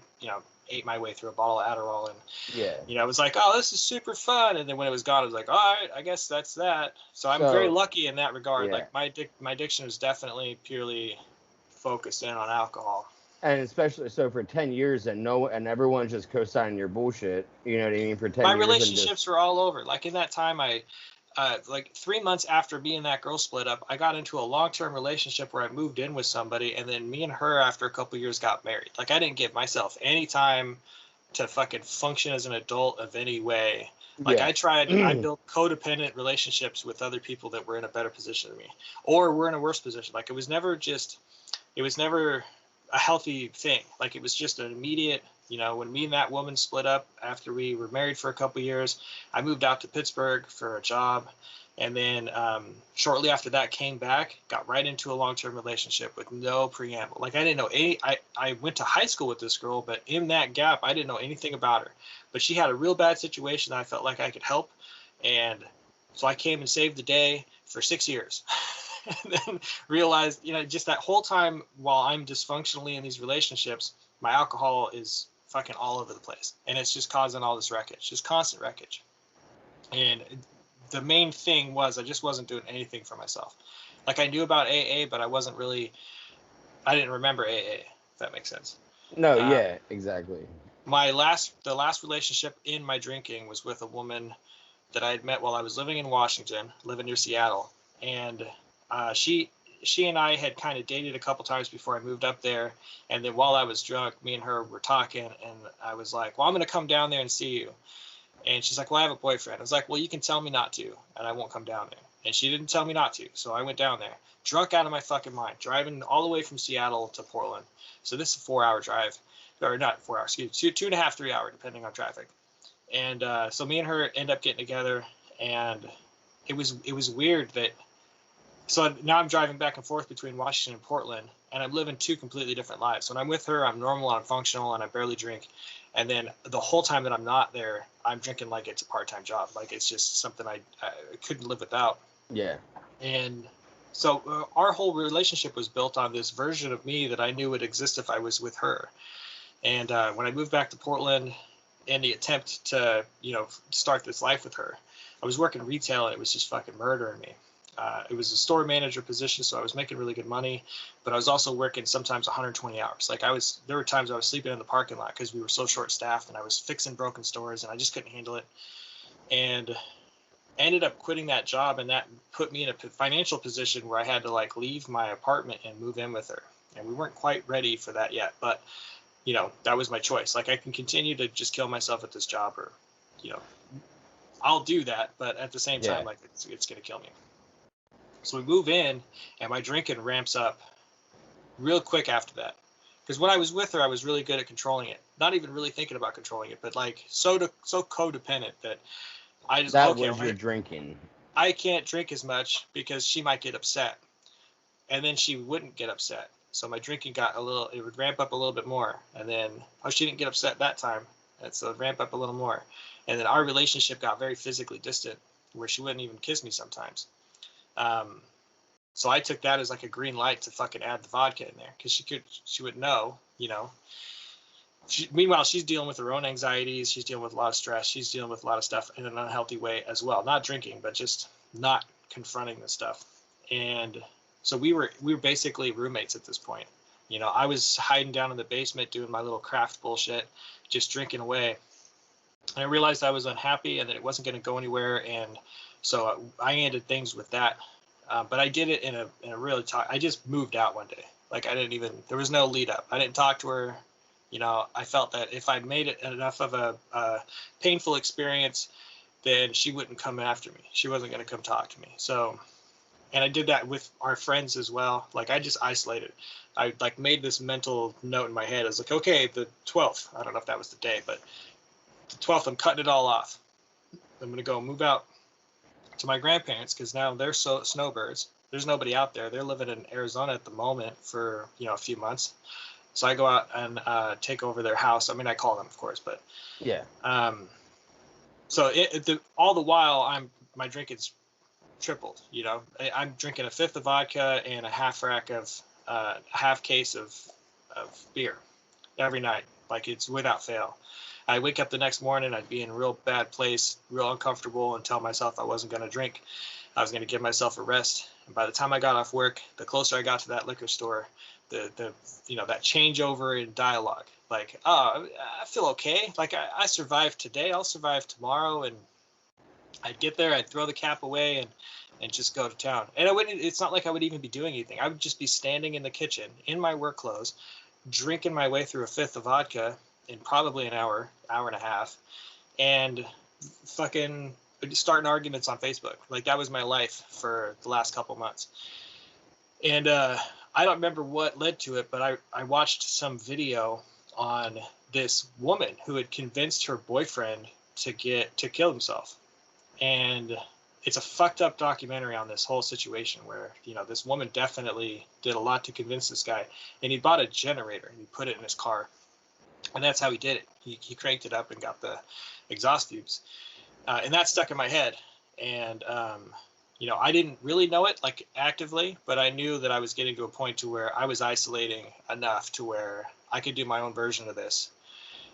ate my way through a bottle of Adderall and, I was like, oh, this is super fun. And then when it was gone, I was like, all right, I guess that's that. So I'm very lucky in that regard. Like my addiction was definitely purely focused in on alcohol. And especially so for 10 years and everyone's just co-signing your bullshit. You know what I mean? For 10 years. My relationships were all over. Like in that time, like 3 months after me and that girl split up, I got into a long-term relationship where I moved in with somebody, and then me and her after a couple years got married. Like I didn't give myself any time to fucking function as an adult of any way. Like I built codependent relationships with other people that were in a better position than me, or were in a worse position. Like it was never a healthy thing. Like it was just an immediate, when me and that woman split up after we were married for a couple years, I moved out to Pittsburgh for a job. And then shortly after that came back, got right into a long-term relationship with no preamble. Like I didn't know I went to high school with this girl, but in that gap, I didn't know anything about her. But she had a real bad situation that I felt like I could help. And so I came and saved the day for 6 years. And then realized, just that whole time while I'm dysfunctionally in these relationships, my alcohol is fucking all over the place. And it's just causing all this wreckage, just constant wreckage. And the main thing was I just wasn't doing anything for myself. Like I knew about AA, but I didn't remember AA, if that makes sense. No, exactly. The last relationship in my drinking was with a woman that I had met while I was living in Washington, living near Seattle. And she and I had kind of dated a couple times before I moved up there. And then while I was drunk, me and her were talking, and I was like, well, I'm going to come down there and see you. And she's like, well, I have a boyfriend. I was like, well, you can tell me not to, and I won't come down there. And she didn't tell me not to. So I went down there, drunk out of my fucking mind, driving all the way from Seattle to Portland. So this is a 4-hour drive, or not 4 hours, excuse me, 2.5, 3 hour, depending on traffic. And so me and her end up getting together, and it was weird that. So now I'm driving back and forth between Washington and Portland, and I'm living two completely different lives. When I'm with her, I'm normal, I'm functional, and I barely drink. And then the whole time that I'm not there, I'm drinking like it's a part-time job. Like it's just something I couldn't live without. Yeah. And so our whole relationship was built on this version of me that I knew would exist if I was with her. And when I moved back to Portland in the attempt to, start this life with her, I was working retail and it was just fucking murdering me. It was a store manager position, so I was making really good money, but I was also working sometimes 120 hours. Like there were times I was sleeping in the parking lot because we were so short staffed, and I was fixing broken stores and I just couldn't handle it. And I ended up quitting that job, and that put me in a financial position where I had to like leave my apartment and move in with her. And we weren't quite ready for that yet, but you know, that was my choice. Like I can continue to just kill myself at this job, or, you know, I'll do that, but at the same time, like it's going to kill me. So we move in, and my drinking ramps up real quick after that. Because when I was with her, I was really good at controlling it. Not even really thinking about controlling it, but like so codependent that I just your drinking. I can't drink as much because she might get upset, and then she wouldn't get upset. So my drinking it would ramp up a little bit more, and then she didn't get upset that time, and so it'd ramp up a little more, and then our relationship got very physically distant, where she wouldn't even kiss me sometimes. So I took that as like a green light to fucking add the vodka in there, because she would know, you know. Meanwhile, she's dealing with her own anxieties. She's dealing with a lot of stress. She's dealing with a lot of stuff in an unhealthy way as well. Not drinking, but just not confronting the stuff. And so we were basically roommates at this point. You know, I was hiding down in the basement doing my little craft bullshit, just drinking away. And I realized I was unhappy and that it wasn't going to go anywhere. And so I ended things with that. But I did it in a really I just moved out one day. Like there was no lead up. I didn't talk to her. You know, I felt that if I made it enough of a painful experience, then she wouldn't come after me. She wasn't going to come talk to me. So, and I did that with our friends as well. Like I just isolated. I like made this mental note in my head. I was like, okay, the 12th, I don't know if that was the day, but the 12th, I'm cutting it all off. I'm going to go move out to my grandparents, because now they're snowbirds. There's nobody out there. They're living in Arizona at the moment for, you know, a few months. So I go out and take over their house. I mean, I call them, of course, but yeah. So all the while, my drinking's tripled. You know, I'm drinking a fifth of vodka and a half case of beer every night. Like it's without fail. I wake up the next morning, I'd be in a real bad place, real uncomfortable, and tell myself I wasn't going to drink. I was going to give myself a rest. And by the time I got off work, the closer I got to that liquor store, the you know, that changeover in dialogue, like, oh, I feel okay. Like I survived today, I'll survive tomorrow. And I'd get there, I'd throw the cap away and just go to town. And it's not like I would even be doing anything. I would just be standing in the kitchen in my work clothes, drinking my way through a fifth of vodka in probably an hour and a half, and fucking starting arguments on Facebook. Like that was my life for the last couple months. And I don't remember what led to it, but I watched some video on this woman who had convinced her boyfriend to kill himself. And it's a fucked up documentary on this whole situation where, you know, this woman definitely did a lot to convince this guy. And he bought a generator and he put it in his car. And that's how he did it. He cranked it up and got the exhaust tubes. And that stuck in my head. And, you know, I didn't really know it like actively, but I knew that I was getting to a point to where I was isolating enough to where I could do my own version of this.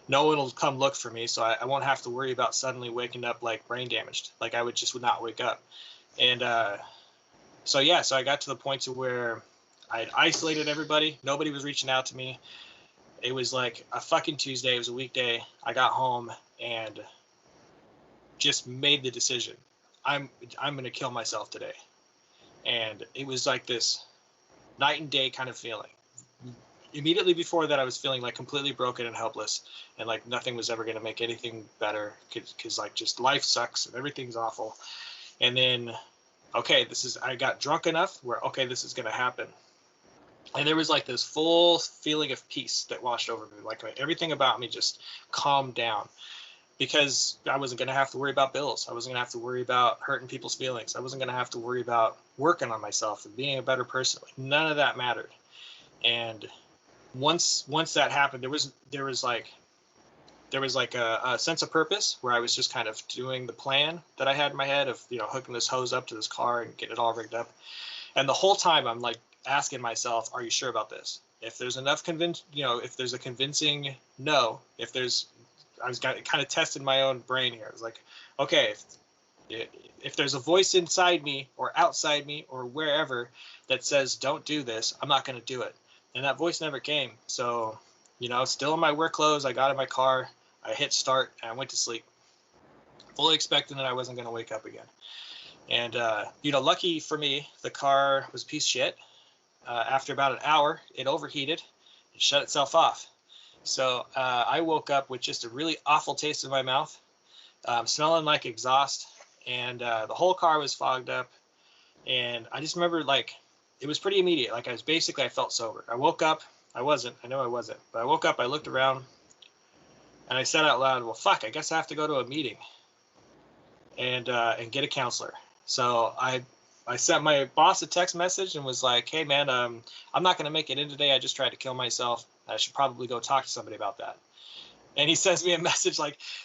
No one will come look for me, so I won't have to worry about suddenly waking up like brain damaged. Like I would not wake up. And so I got to the point to where I'd isolated everybody. Nobody was reaching out to me. It was like a fucking Tuesday. It was a weekday. I got home and just made the decision. I'm going to kill myself today. And it was like this night and day kind of feeling. Immediately before that, I was feeling like completely broken and helpless, and like nothing was ever going to make anything better because like just life sucks and everything's awful. And then, okay, I got drunk enough where, okay, this is going to happen. And there was like this full feeling of peace that washed over me. Like everything about me just calmed down because I wasn't going to have to worry about bills. I wasn't going to have to worry about hurting people's feelings. I wasn't going to have to worry about working on myself and being a better person. Like none of that mattered. And once that happened, there was like a sense of purpose where I was just kind of doing the plan that I had in my head of, you know, hooking this hose up to this car and getting it all rigged up. And the whole time I'm like asking myself, are you sure about this? If there's enough if there's a convincing no, I was kind of testing my own brain here. I was like, okay, If there's a voice inside me or outside me or wherever that says don't do this, I'm not going to do it. And that voice never came. So, still in my work clothes, I got in my car, I hit start, and I went to sleep, fully expecting that I wasn't going to wake up again. And, lucky for me, the car was a piece of shit. After about an hour, it overheated and shut itself off. So I woke up with just a really awful taste in my mouth, smelling like exhaust, and the whole car was fogged up. And I just remember, it was pretty immediate. I felt sober. I woke up. I know I wasn't. But I woke up, I looked around, and I said out loud, well, fuck, I guess I have to go to a meeting and get a counselor. So I sent my boss a text message and was like, hey, man, I'm not going to make it in today. I just tried to kill myself. I should probably go talk to somebody about that. And he sends me a message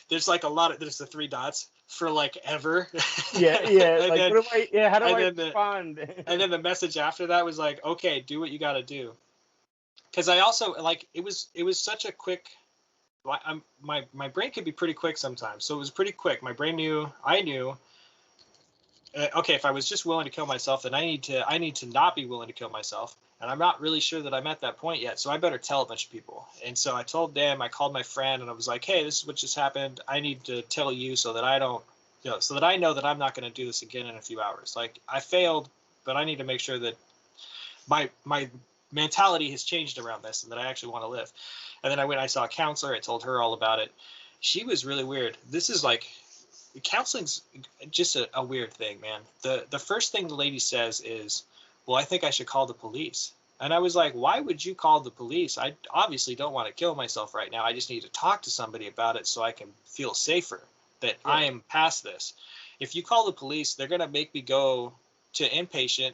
there's there's the 3 dots for ever. Yeah. How do I respond? And then the message after that was like, okay, do what you got to do. Because I also it was such a quick. My brain could be pretty quick sometimes, so it was pretty quick. My brain knew. I knew. Okay, if I was just willing to kill myself, then I need to not be willing to kill myself, and I'm not really sure that I'm at that point yet. So I better tell a bunch of people. And so I told them. I called my friend, and I was like, hey, this is what just happened. I need to tell you so that I don't, so that I know that I'm not going to do this again in a few hours. I failed, but I need to make sure that my mentality has changed around this and that I actually want to live. And then I saw a counselor. I told her all about it. She was really weird. This is counseling's just a weird thing, man. The first thing the lady says is, well, I think I should call the police. And I was like, why would you call the police? I obviously don't want to kill myself right now. I just need to talk to somebody about it so I can feel safer that I am past this. If you call the police, they're going to make me go to inpatient,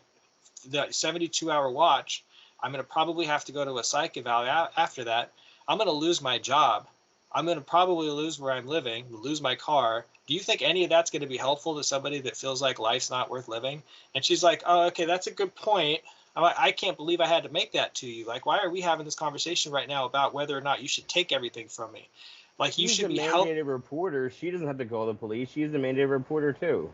the 72-hour watch. I'm going to probably have to go to a psych eval after that. I'm going to lose my job. I'm going to probably lose where I'm living, lose my car. Do you think any of that's going to be helpful to somebody that feels like life's not worth living? And she's like, oh, okay, that's a good point. I can't believe I had to make that to you. Why are we having this conversation right now about whether or not you should take everything from me? You should be mandated reporter. She doesn't have to call the police. She's a mandated reporter too.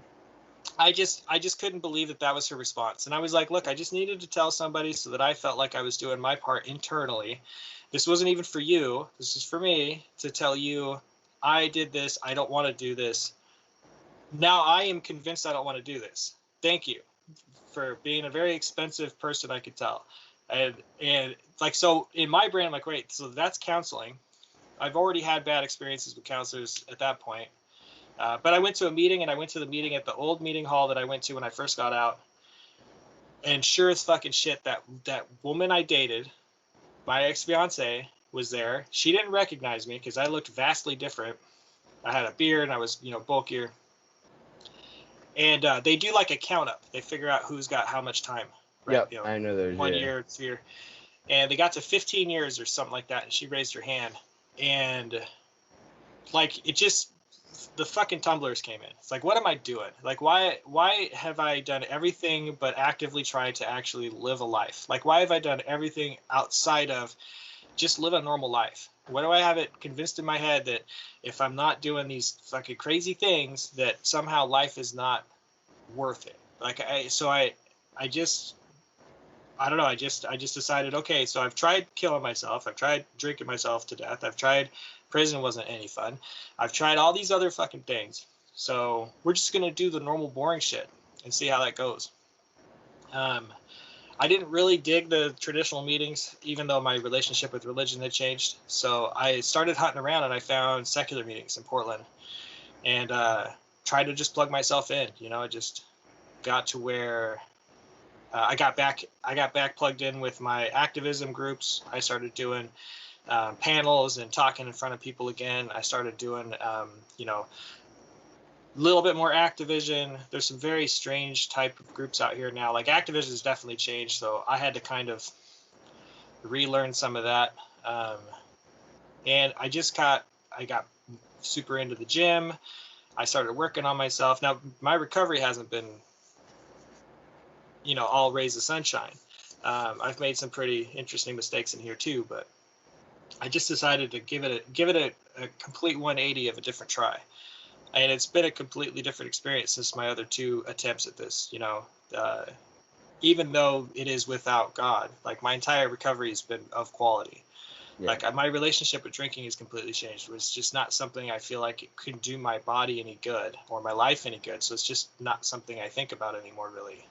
I just couldn't believe that was her response. And I was like, look, I just needed to tell somebody so that I felt like I was doing my part internally. This wasn't even for you. This is for me to tell you I did this. I don't want to do this. Now I am convinced I don't want to do this. Thank you for being a very expensive person, I could tell. And so in my brain, I'm like, wait, so that's counseling. I've already had bad experiences with counselors at that point. But I went to a meeting, and I went to the meeting at the old meeting hall that I went to when I first got out. And sure as fucking shit, that woman I dated, my ex-fiance, was there. She didn't recognize me because I looked vastly different. I had a beard and I was, bulkier. And they do a count up. They figure out who's got how much time. Right? Yep, I know those. 1 year, 2 year. And they got to 15 years or something like that. And she raised her hand. And it just, the fucking tumblers came in. It's what am I doing? Why have I done everything but actively tried to actually live a life? Why have I done everything outside of just live a normal life? Why do I have it convinced in my head that if I'm not doing these fucking crazy things, that somehow life is not worth it? I don't know. I just decided, okay, so I've tried killing myself. I've tried drinking myself to death. I've tried prison wasn't any fun. I've tried all these other fucking things. So we're just going to do the normal boring shit and see how that goes. I didn't really dig the traditional meetings, even though my relationship with religion had changed. So I started hunting around and I found secular meetings in Portland and tried to just plug myself in. I just got to where I got back plugged in with my activism groups. I started doing panels and talking in front of people again. I started doing, a little bit more Activision. There's some very strange type of groups out here now. Activision has definitely changed, so I had to kind of relearn some of that. And I got super into the gym. I started working on myself. Now, my recovery hasn't been, all rays of sunshine. I've made some pretty interesting mistakes in here too, but I just decided to give it a complete 180 of a different try. And it's been a completely different experience since my other 2 attempts at this, even though it is without God. Like, my entire recovery has been of quality. Yeah. Like, my relationship with drinking has completely changed. It's just not something I feel like it could do my body any good or my life any good. So it's just not something I think about anymore, really.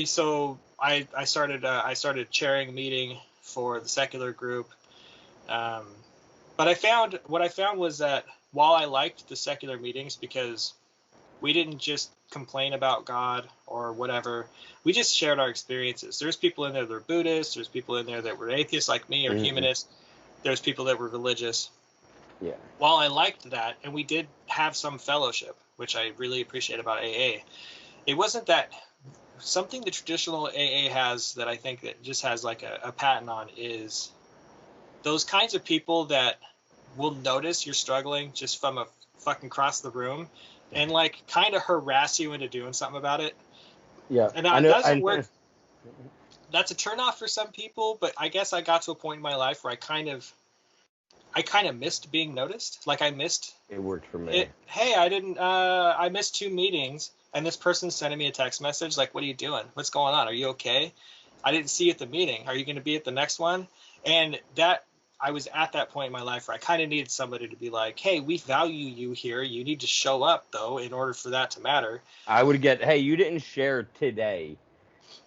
So I started chairing a meeting for the secular group. But what I found was that while I liked the secular meetings because we didn't just complain about God or whatever, we just shared our experiences. There's people in there that were Buddhists. There's people in there that were atheists like me or humanists. There's people that were religious. Yeah. While I liked that, and we did have some fellowship, which I really appreciate about AA, it wasn't that something the traditional AA has that I think that just has like a patent on is those kinds of people that will notice you're struggling just from a fucking across the room and like kind of harass you into doing something about it. Yeah. And that doesn't work. That's a turnoff for some people, but I guess I got to a point in my life where I kind of missed being noticed. Like I missed. It worked for me. I missed 2 meetings and this person's sending me a text message like, what are you doing? What's going on? Are you okay? I didn't see you at the meeting. Are you going to be at the next one? And I was at that point in my life where I kind of needed somebody to be like, hey, we value you here. You need to show up, though, in order for that to matter. I would get, hey, you didn't share today.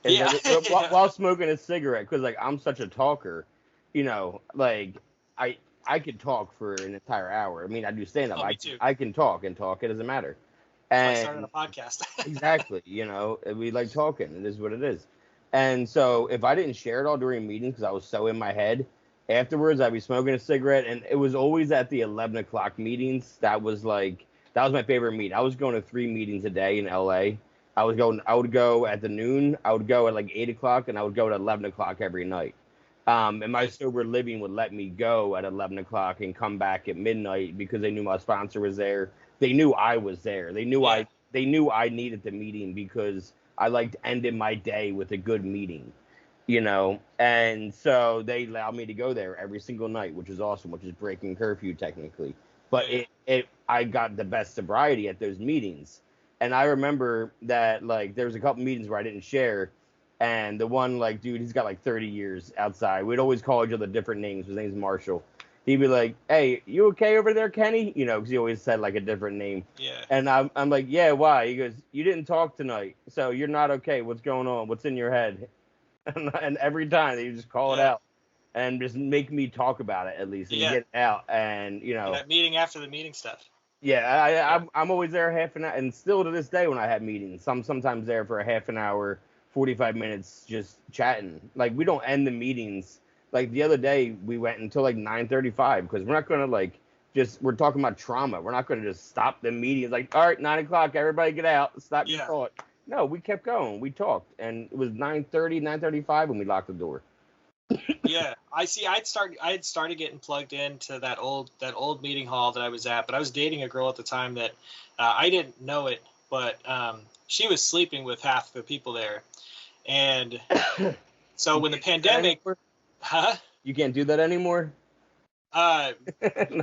Yeah. While smoking a cigarette, because, like, I'm such a talker, like, I could talk for an entire hour. I mean, I do stand-up. Oh, me too. I can talk and talk. It doesn't matter. And I started a podcast. Exactly. We like talking. It is what it is. And so if I didn't share it all during meetings because I was so in my head, afterwards I'd be smoking a cigarette, and it was always at the 11 o'clock meetings. That was my favorite meeting. I was going to 3 meetings a day in LA. I would go at the noon, I would go at like 8 o'clock, and I would go at 11 o'clock every night. And my sober living would let me go at 11 o'clock and come back at midnight because they knew my sponsor was there. They knew I was there. They knew I needed the meeting because I liked ending my day with a good meeting, and so they allowed me to go there every single night, which is awesome, which is breaking curfew technically. But I got the best sobriety at those meetings. And I remember that, like, there was a couple meetings where I didn't share, and the one, like, dude, he's got like 30 years outside. We'd always call each other different names. His name's Marshall. He'd be like, hey, you okay over there, Kenny? Because he always said like a different name. Yeah. And I'm like, yeah, why? He goes, you didn't talk tonight, so you're not okay. What's going on? What's in your head? And every time they just call it out and just make me talk about it at least and get it out. And, that meeting after the meeting stuff. Yeah, I'm always there half an hour. And still to this day when I have meetings, I'm sometimes there for a half an hour, 45 minutes just chatting. Like, we don't end the meetings. Like, the other day, we went until, like, 9:35 because we're not going to, we're talking about trauma. We're not going to just stop the meeting. It's like, all right, 9 o'clock, everybody get out. Stop your thought. No, we kept going. We talked. And it was 9:30, 9:35 when we locked the door. Yeah, I see. I had started getting plugged into that old meeting hall that I was at, but I was dating a girl at the time that I didn't know it, but she was sleeping with half the people there. And so when the pandemic... Huh? You can't do that anymore?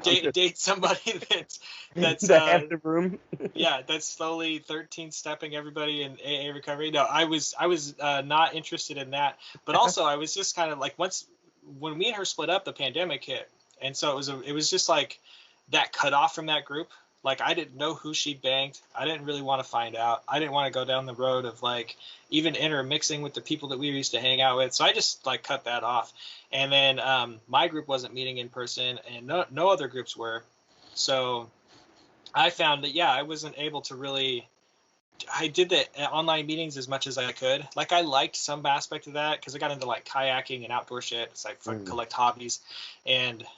Date somebody that's half the room. Yeah, that's slowly 13-stepping everybody in AA recovery. No, I was not interested in that. But also I was just kind of like, when me and her split up, the pandemic hit. And so it was just like that cut off from that group. Like, I didn't know who she banged. I didn't really want to find out. I didn't want to go down the road of, like, even intermixing with the people that we used to hang out with. So I just, like, cut that off. And then my group wasn't meeting in person, and no other groups were. So I found that, I wasn't able to really – I did the online meetings as much as I could. Like, I liked some aspect of that because I got into, like, kayaking and outdoor shit. It's like collect hobbies. And –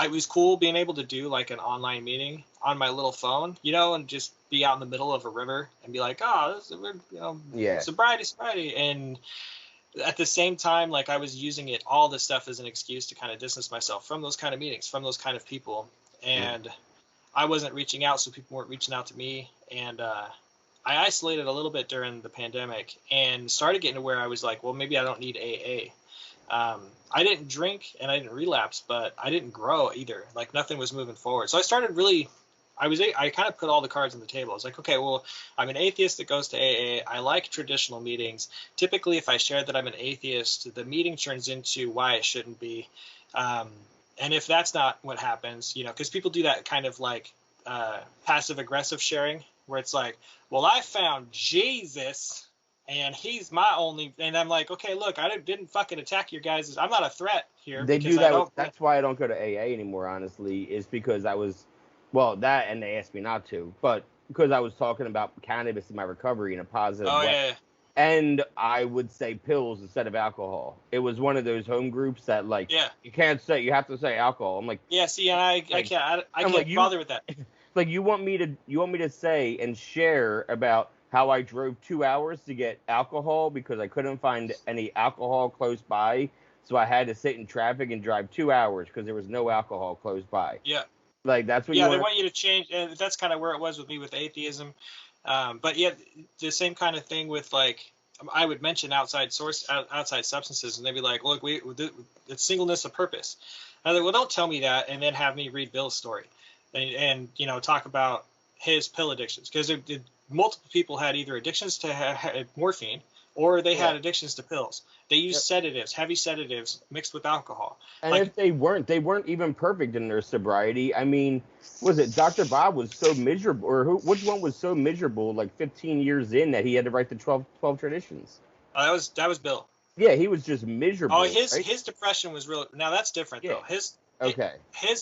it was cool being able to do like an online meeting on my little phone, and just be out in the middle of a river and be like, sobriety. And at the same time, like, I was using all this stuff as an excuse to kind of distance myself from those kind of meetings, from those kind of people. And I wasn't reaching out, so people weren't reaching out to me. And I isolated a little bit during the pandemic and started getting to where I was like, well, maybe I don't need AA. I didn't drink and I didn't relapse, but I didn't grow either. Like nothing was moving forward. So I started really, I kind of put all the cards on the table. I was like, okay, well, I'm an atheist that goes to AA. I like traditional meetings. Typically, if I share that I'm an atheist, the meeting turns into why it shouldn't be. And if that's not what happens, you know, because people do that kind of like passive aggressive sharing where it's like, well, I found Jesus and he's my only, and I'm like, okay, look, I didn't fucking attack your guys. I'm not a threat here. They because do that. I don't. That's why I don't go to AA anymore, honestly, is because I was, well, that and they asked me not to, but because I was talking about cannabis in my recovery in a positive Oh way. yeah. And I would say pills instead of alcohol. It was one of those home groups that, like, Yeah. you can't say, you have to say alcohol. I'm like, Yeah. See, and I like, can't like, bother with that. like, you want me to say and share about how I drove 2 hours to get alcohol because I couldn't find any alcohol close by, so I had to sit in traffic and drive 2 hours because there was no alcohol close by. Yeah. Like, that's what Yeah, you they want. want you to change, and that's kind of where it was with me with atheism. But yeah, the same kind of thing with like, I would mention outside substances, and they'd be like, look, it's singleness of purpose. And I'm like, well, don't tell me that, and then have me read Bill's story, and you know, talk about his pill addictions, because multiple people had either addictions to morphine or they had addictions to pills. They used sedatives, heavy sedatives mixed with alcohol. And like, if they weren't even perfect in their sobriety. I mean, was it Dr. Bob was so miserable, or which one was so miserable, like 15 years in, that he had to write the 12 traditions? that was Bill. Yeah, he was just miserable. Oh, right? his depression was real. Now that's different though. His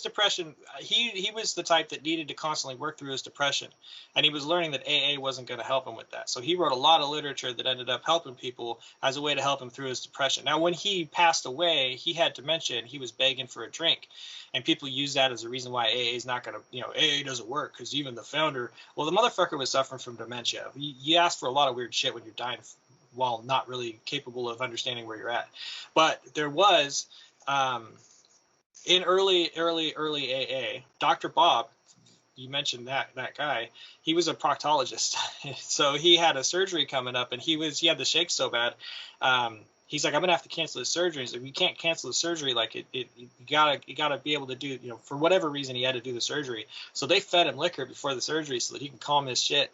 depression. He was the type that needed to constantly work through his depression, and he was learning that AA wasn't going to help him with that. So he wrote a lot of literature that ended up helping people as a way to help him through his depression. Now, when he passed away, he had dementia and he was begging for a drink, and people use that as a reason why AA is not going to, you know, AA doesn't work because even the founder. Well, the motherfucker was suffering from dementia. You ask for a lot of weird shit when you're dying while not really capable of understanding where you're at. But there was, in early AA, Dr. Bob, you mentioned that guy, he was a proctologist. So he had a surgery coming up, and he had the shakes so bad. He's like, I'm gonna have to cancel the surgery. He's like, we can't cancel the surgery. Like you gotta be able to do, you know, for whatever reason he had to do the surgery. So they fed him liquor before the surgery so that he can calm his shit,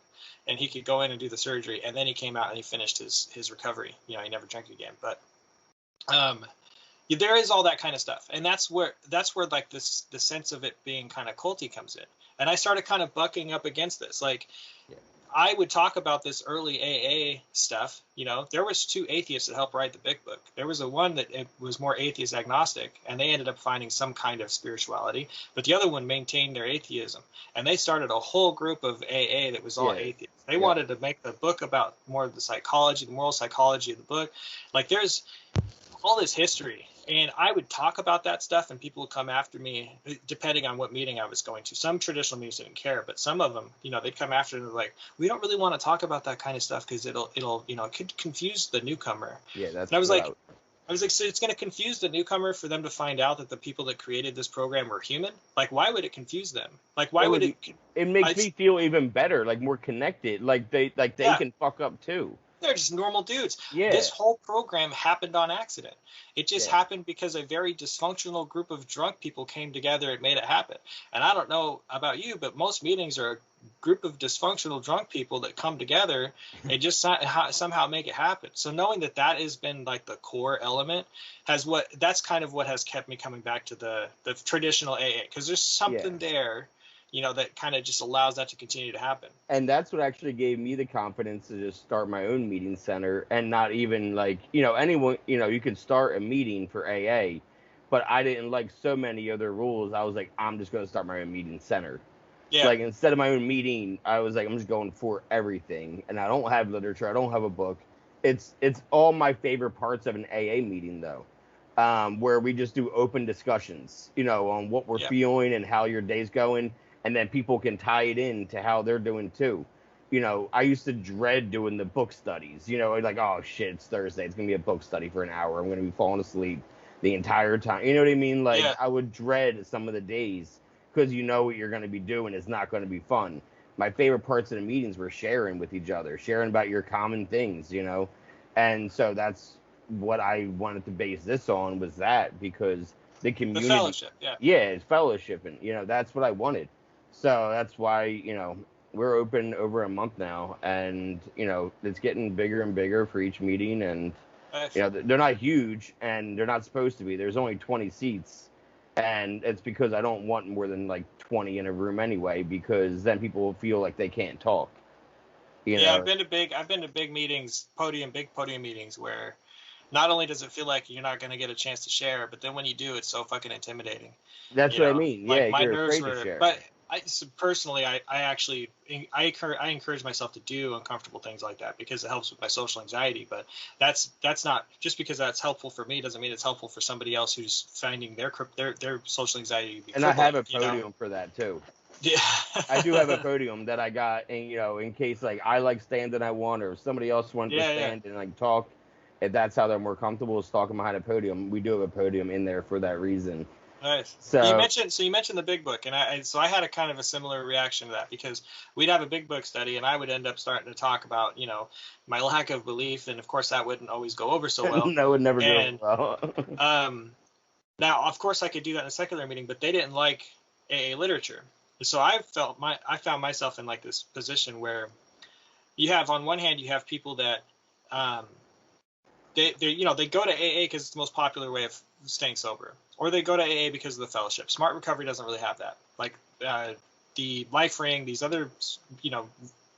and he could go in and do the surgery. And then he came out and he finished his recovery. You know, he never drank again. But there is all that kind of stuff, and that's where like the sense of it being kind of culty comes in. And I started kind of bucking up against this. Like, I would talk about this early AA stuff. You know, there was 2 atheists that helped write the big book. There was one that it was more atheist agnostic, and they ended up finding some kind of spirituality. But the other one maintained their atheism, and they started a whole group of AA that was all atheists. They wanted to make the book about more of the psychology, the moral psychology of the book. Like, there's all this history. And I would talk about that stuff, and people would come after me, depending on what meeting I was going to. Some traditional meetings didn't care, but some of them, you know, they'd come after and they're like, we don't really want to talk about that kind of stuff because it'll, you know, it could confuse the newcomer. Yeah, that's. And I was like, so it's going to confuse the newcomer for them to find out that the people that created this program were human? Like, why would it confuse them? Like, why would it? It makes me feel even better, like more connected. Like they can fuck up too. They're just normal dudes. Yeah. This whole program happened on accident. It just happened because a very dysfunctional group of drunk people came together and made it happen. And I don't know about you, but most meetings are a group of dysfunctional drunk people that come together and just somehow make it happen. So knowing that has been like the core element that's kind of what has kept me coming back to the traditional AA, because there's something there, you know, that kind of just allows that to continue to happen. And that's what actually gave me the confidence to just start my own meeting center, and not even like, you know, anyone, you know, you could start a meeting for AA, but I didn't like so many other rules. I was like, I'm just going to start my own meeting center. Yeah. Like, instead of my own meeting, I was like, I'm just going for everything. And I don't have literature. I don't have a book. It's all my favorite parts of an AA meeting, though. Where we just do open discussions, you know, on what we're feeling and how your day's going. And then people can tie it in to how they're doing too. You know, I used to dread doing the book studies. You know, like, oh shit, it's Thursday. It's gonna be a book study for an hour. I'm gonna be falling asleep the entire time. You know what I mean? Like, I would dread some of the days because you know what you're gonna be doing is not gonna be fun. My favorite parts of the meetings were sharing with each other, sharing about your common things. You know, and so that's what I wanted to base this on was that, because the community, The fellowship, yeah. yeah, it's fellowship, and that's what I wanted. So that's why we're open over a month now, and it's getting bigger and bigger for each meeting, and they're not huge, and they're not supposed to be. There's only 20 seats, and it's because I don't want more than like 20 in a room anyway, because then people will feel like they can't talk. I've been to big meetings, big podium meetings, where not only does it feel like you're not going to get a chance to share, but then when you do, it's so fucking intimidating. That's what I mean. Like, yeah, my you're nerves afraid to share. But personally, I actually encourage myself to do uncomfortable things like that because it helps with my social anxiety. But that's not just because that's helpful for me doesn't mean it's helpful for somebody else who's finding their social anxiety to be and I have a podium for that too. Yeah. I do have a podium that I got, and in case like I like standing at one, or somebody else wants to stand and like talk, if that's how they're more comfortable is talking behind a podium. We do have a podium in there for that reason. Nice. So you mentioned the big book, and I had a kind of a similar reaction to that, because we'd have a big book study, and I would end up starting to talk about my lack of belief, and of course that wouldn't always go over so well. That would never go well. Now of course I could do that in a secular meeting, but they didn't like AA literature, so I found myself in like this position where you have, on one hand, you have people that they go to AA because it's the most popular way of staying sober, or they go to AA because of the fellowship. Smart Recovery doesn't really have that. Like the Life Ring, these other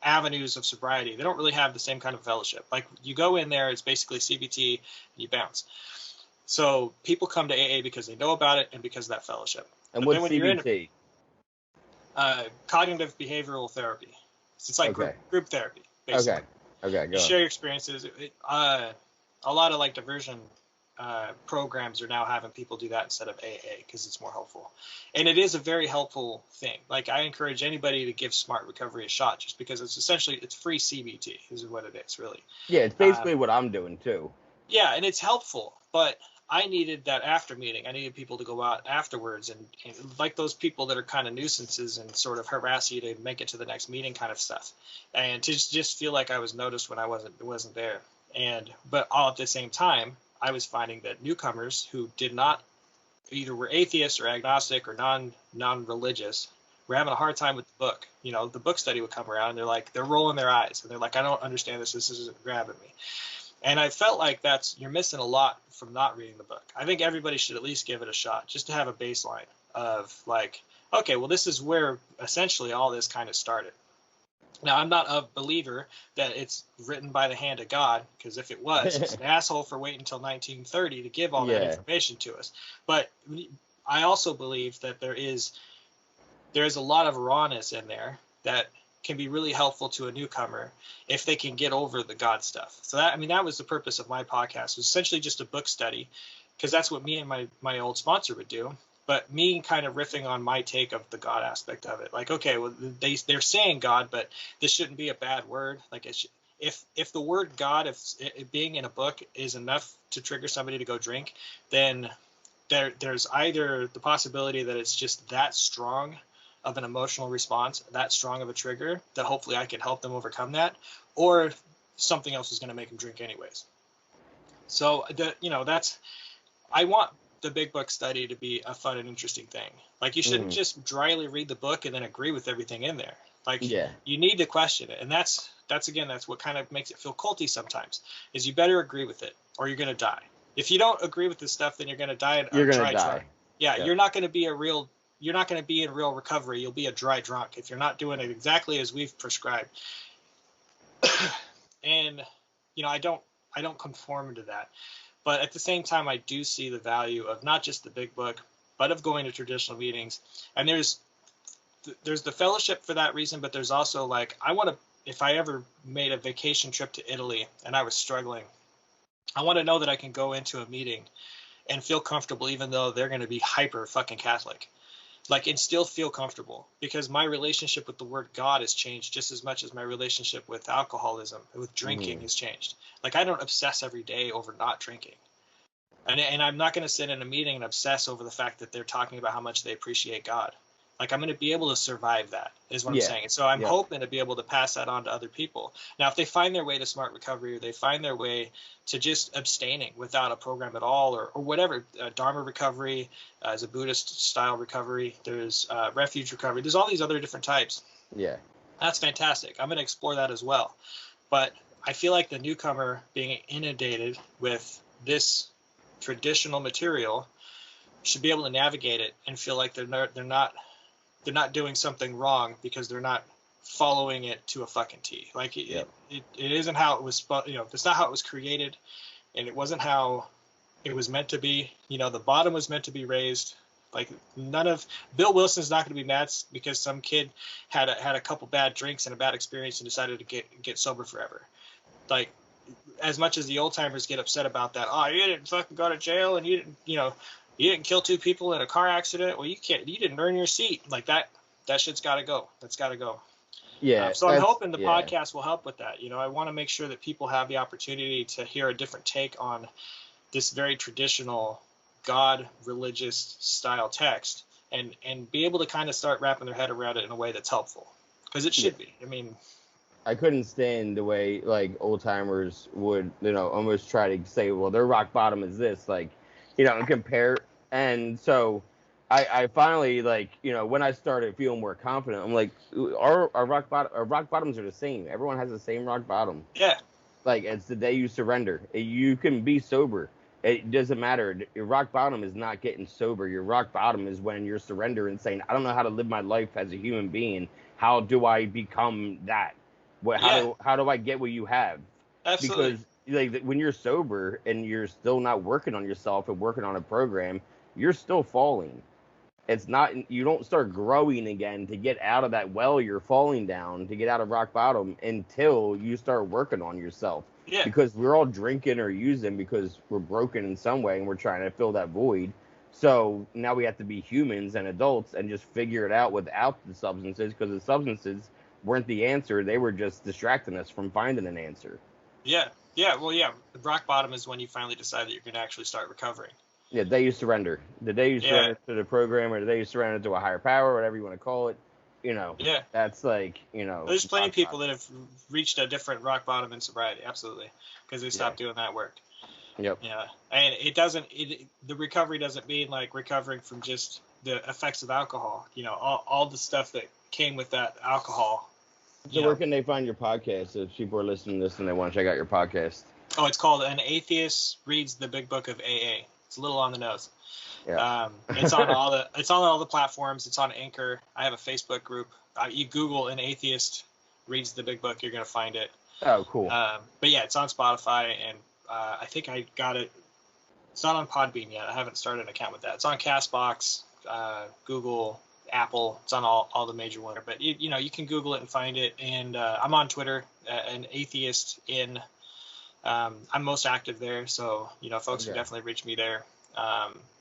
avenues of sobriety, they don't really have the same kind of fellowship. Like you go in there, it's basically CBT, and you bounce. So people come to AA because they know about it and because of that fellowship. And what's CBT? Cognitive behavioral therapy. So it's like group therapy, basically. Okay. Go you share your experiences. A lot of like diversion programs are now having people do that instead of AA because it's more helpful, and it is a very helpful thing. Like I encourage anybody to give Smart Recovery a shot, just because it's free CBT is what it is, really. Yeah, it's basically what I'm doing too. Yeah, and it's helpful, but I needed that after meeting. I needed people to go out afterwards and like those people that are kind of nuisances and sort of harass you to make it to the next meeting kind of stuff, and to just feel like I was noticed when I wasn't there. But all at the same time, I was finding that newcomers who did not either were atheists or agnostic or non-religious were having a hard time with the book. The book study would come around and they're rolling their eyes and they're like, I don't understand this. This isn't grabbing me. And I felt like you're missing a lot from not reading the book. I think everybody should at least give it a shot, just to have a baseline of like, okay, well, this is where essentially all this kind of started. Now, I'm not a believer that it's written by the hand of God, because if it was, he's an asshole for waiting until 1930 to give all that information to us. But I also believe that there is a lot of rawness in there that can be really helpful to a newcomer if they can get over the God stuff. So that was the purpose of my podcast, was essentially just a book study, because that's what me and my old sponsor would do. But me kind of riffing on my take of the God aspect of it. Like, okay, well, they're saying God, but this shouldn't be a bad word. Like, if the word God, if it being in a book is enough to trigger somebody to go drink, then there's either the possibility that it's just that strong of an emotional response, that strong of a trigger, that hopefully I can help them overcome that, or something else is going to make them drink anyways. So I want the big book study to be a fun and interesting thing. Like, you shouldn't just dryly read the book and then agree with everything in there. Like, you need to question it. And that's what kind of makes it feel culty sometimes, is you better agree with it or you're going to die. If you don't agree with this stuff, then you're going to die. You're going to die. Yeah, you're not going to be you're not going to be in real recovery. You'll be a dry drunk if you're not doing it exactly as we've prescribed. And, I don't conform to that. But at the same time, I do see the value of not just the big book, but of going to traditional meetings. And there's the fellowship for that reason, but there's also like, if I ever made a vacation trip to Italy and I was struggling, I want to know that I can go into a meeting and feel comfortable, even though they're going to be hyper fucking Catholic. Like, and still feel comfortable, because my relationship with the word God has changed just as much as my relationship with alcoholism, with drinking has changed. Like, I don't obsess every day over not drinking. And I'm not going to sit in a meeting and obsess over the fact that they're talking about how much they appreciate God. Like, I'm going to be able to survive that, is what I'm Yeah. saying. And so I'm Yeah. hoping to be able to pass that on to other people. Now, if they find their way to smart recovery, or they find their way to just abstaining without a program at all, or whatever, Dharma recovery, as a Buddhist style recovery, there's refuge recovery, there's all these other different types. Yeah. That's fantastic. I'm going to explore that as well. But I feel like the newcomer being inundated with this traditional material should be able to navigate it and feel like they're not doing something wrong because they're not following it to a fucking T. Like, it isn't how it was, it's not how it was created, and it wasn't how it was meant to be. The bottom was meant to be raised. Like, Bill Wilson's not going to be mad because some kid had a couple bad drinks and a bad experience and decided to get sober forever. Like, as much as the old timers get upset about that, oh, you didn't fucking go to jail, and you didn't kill 2 people in a car accident. Well, you didn't earn your seat. Like, that shit's got to go. That's got to go. Yeah. So I'm hoping the podcast will help with that. I want to make sure that people have the opportunity to hear a different take on this very traditional God religious style text, and be able to kind of start wrapping their head around it in a way that's helpful, because it should be. I mean, I couldn't stand the way, like, old timers would, almost try to say, well, their rock bottom is this, like, and compare. And so I finally, like, when I started feeling more confident, I'm like, our rock bottoms are the same. Everyone has the same rock bottom. Yeah. Like, it's the day you surrender. You can be sober. It doesn't matter. Your rock bottom is not getting sober. Your rock bottom is when you're surrendering and saying, I don't know how to live my life as a human being. How do I become that? How do I get what you have? Absolutely. Because, like, when you're sober and you're still not working on yourself and working on a program, you're still falling. It's not, you don't start growing again to get out of that well you're falling down, to get out of rock bottom, until you start working on yourself. Yeah. Because we're all drinking or using because we're broken in some way and we're trying to fill that void. So now we have to be humans and adults and just figure it out without the substances, because the substances weren't the answer. They were just distracting us from finding an answer. Yeah. Yeah. Well, yeah. The rock bottom is when you finally decide that you're going to actually start recovering. Yeah, the day you surrender. The day you surrender to the program, or the day you surrender to a higher power, whatever you want to call it. Yeah. That's like, There's plenty of people that have reached a different rock bottom in sobriety. Absolutely. Because they stopped doing that work. Yep. Yeah. And the recovery doesn't mean like recovering from just the effects of alcohol. All the stuff that came with that alcohol. So where can they find your podcast if people are listening to this and they want to check out your podcast? Oh, it's called An Atheist Reads the Big Book of AA. It's a little on the nose. Yeah. It's on all the platforms. It's on Anchor. I have a Facebook group. You Google An Atheist Reads the Big Book, you're gonna find it. Oh, cool. But yeah, it's on Spotify, and I think I got it. It's not on Podbean yet. I haven't started an account with that. It's on Castbox, Google, Apple. It's on all the major ones. But you can Google it and find it. And I'm on Twitter, An Atheist in. I'm most active there, so folks can definitely reach me there.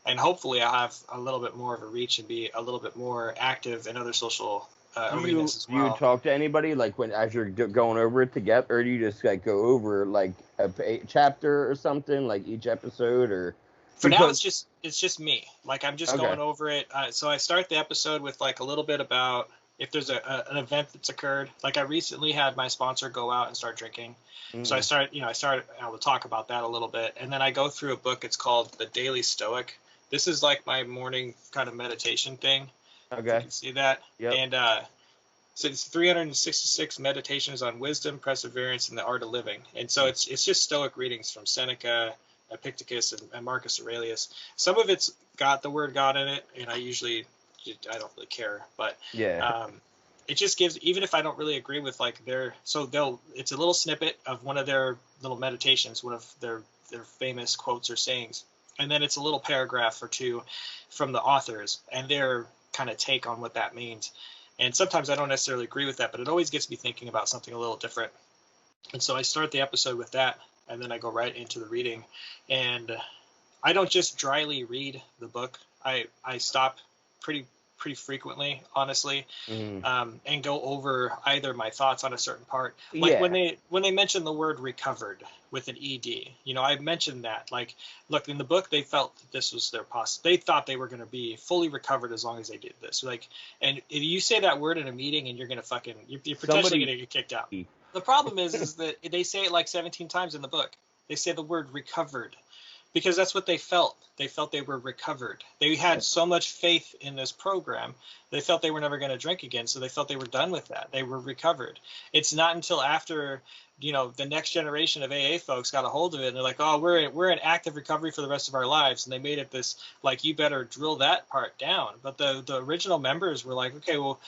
And hopefully I'll have a little bit more of a reach and be a little bit more active in other social arenas as well. Do you talk to anybody, like, as you're going over it together, or do you just like go over like a chapter or something, like each episode, or? For now, it's just me. Like, I'm just going over it. So I start the episode with like a little bit about if there's an event that's occurred. Like, I recently had my sponsor go out and start drinking. So I will talk about that a little bit. And then I go through a book. It's called The Daily Stoic. This is like my morning kind of meditation thing. Okay. You can see that. Yep. And so it's 366 meditations on wisdom, perseverance, and the art of living. And so it's just Stoic readings from Seneca, Epictetus, and Marcus Aurelius. Some of it's got the word God in it, and I don't really care. But it just gives, even if I don't really agree with like it's a little snippet of one of their little meditations, one of their famous quotes or sayings. And then it's a little paragraph or two from the authors and their kind of take on what that means. And sometimes I don't necessarily agree with that, but it always gets me thinking about something a little different. And so I start the episode with that, and then I go right into the reading. And I don't just dryly read the book. I stop pretty pretty frequently, honestly, Mm-hmm. and go over either my thoughts on a certain part. Like Yeah. when they mention the word recovered with an ed, I mentioned that, like, look, in the book they felt that this was their they thought they were going to be fully recovered as long as they did this. Like, and if you say that word in a meeting, and you're going to fucking you're potentially going to get kicked out. The problem is that they say it like 17 times in the book. They say the word recovered because that's what they felt. They felt they were recovered. They had so much faith in this program. They felt they were never going to drink again, so they felt they were done with that. They were recovered. It's not until after, the next generation of AA folks got a hold of it, and they're like, oh, we're in active recovery for the rest of our lives, and they made it this, like, you better drill that part down. But the original members were like, okay, well,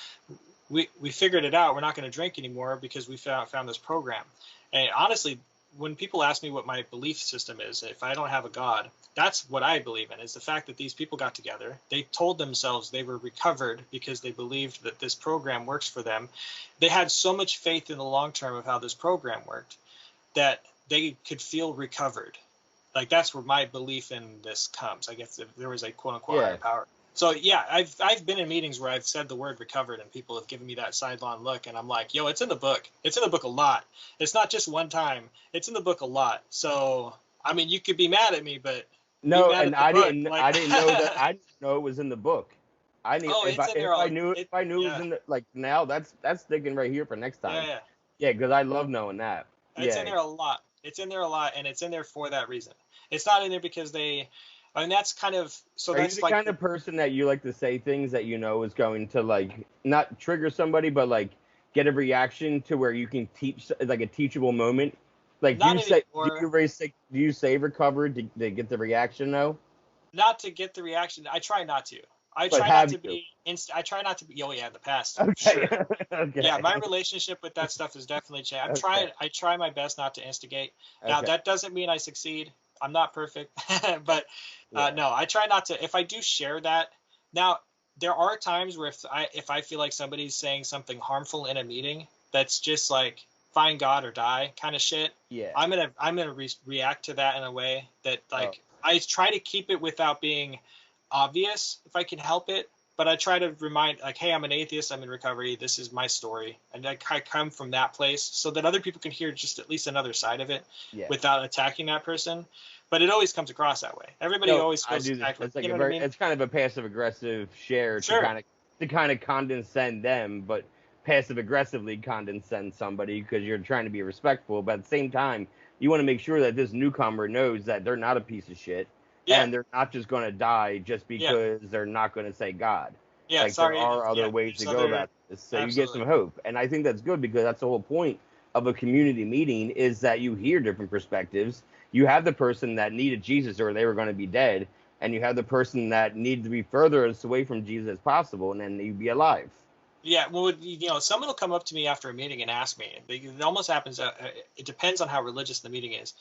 we figured it out. We're not going to drink anymore because we found this program. And honestly, when people ask me what my belief system is, if I don't have a God, that's what I believe in, is the fact that these people got together. They told themselves they were recovered because they believed that this program works for them. They had so much faith in the long term of how this program worked that they could feel recovered. Like, that's where my belief in this comes. I guess if there was a quote unquote higher power. So yeah, I've been in meetings where I've said the word recovered and people have given me that sidelong look, and I'm like, yo, it's in the book. It's in the book a lot. It's not just one time. It's in the book a lot. So I mean, you could be mad at me, but No, and I didn't. Like, I didn't know that. I didn't know it was in the book. I knew oh, it's in there. if I knew it was in the, like, now that's sticking right here for next time. Yeah. Yeah, because I love knowing that. It's in there a lot. It's in there a lot, and it's in there for that reason. It's not in there because I mean, that's kind of, so Are that's you the like kind of person that you like to say things that is going to, like, not trigger somebody, but like get a reaction to where you can teach, like, a teachable moment? Like, not do you say recovered to get the reaction though? not to get the reaction. I try not to. I But try not have to you? be I try not to be. Oh yeah, in the past, Okay. sure. Okay. Yeah, my relationship with that stuff has definitely changed. I try my best not to instigate. Now, Okay. that doesn't mean I succeed. I'm not perfect, but Yeah. no, I try not to. If I do share that, now there are times where if I feel like somebody's saying something harmful in a meeting, that's just like find God or die kind of shit. Yeah. I'm gonna react to that in a way that, like, I try to keep it without being obvious if I can help it. But I try to remind, like, hey, I'm an atheist. I'm in recovery. This is my story. And I come from that place so that other people can hear just at least another side of it without attacking that person. But it always comes across that way. Everybody always feels exactly. It's like you know what I mean? it's kind of a passive aggressive share Sure. to kind of condescend them, but passive aggressively condescend somebody because you're trying to be respectful. But at the same time, you want to make sure that this newcomer knows that they're not a piece of shit. Yeah. And they're not just going to die just because they're not going to say God. Yeah, like, sorry. there are other ways to go about this. So absolutely. you get some hope. And I think that's good because that's the whole point of a community meeting, is that you hear different perspectives. You have the person that needed Jesus or they were going to be dead, and you have the person that needed to be furthest away from Jesus as possible, and then you'd be alive. Yeah, well, someone will come up to me after a meeting and ask me. It almost happens. It depends on how religious the meeting is,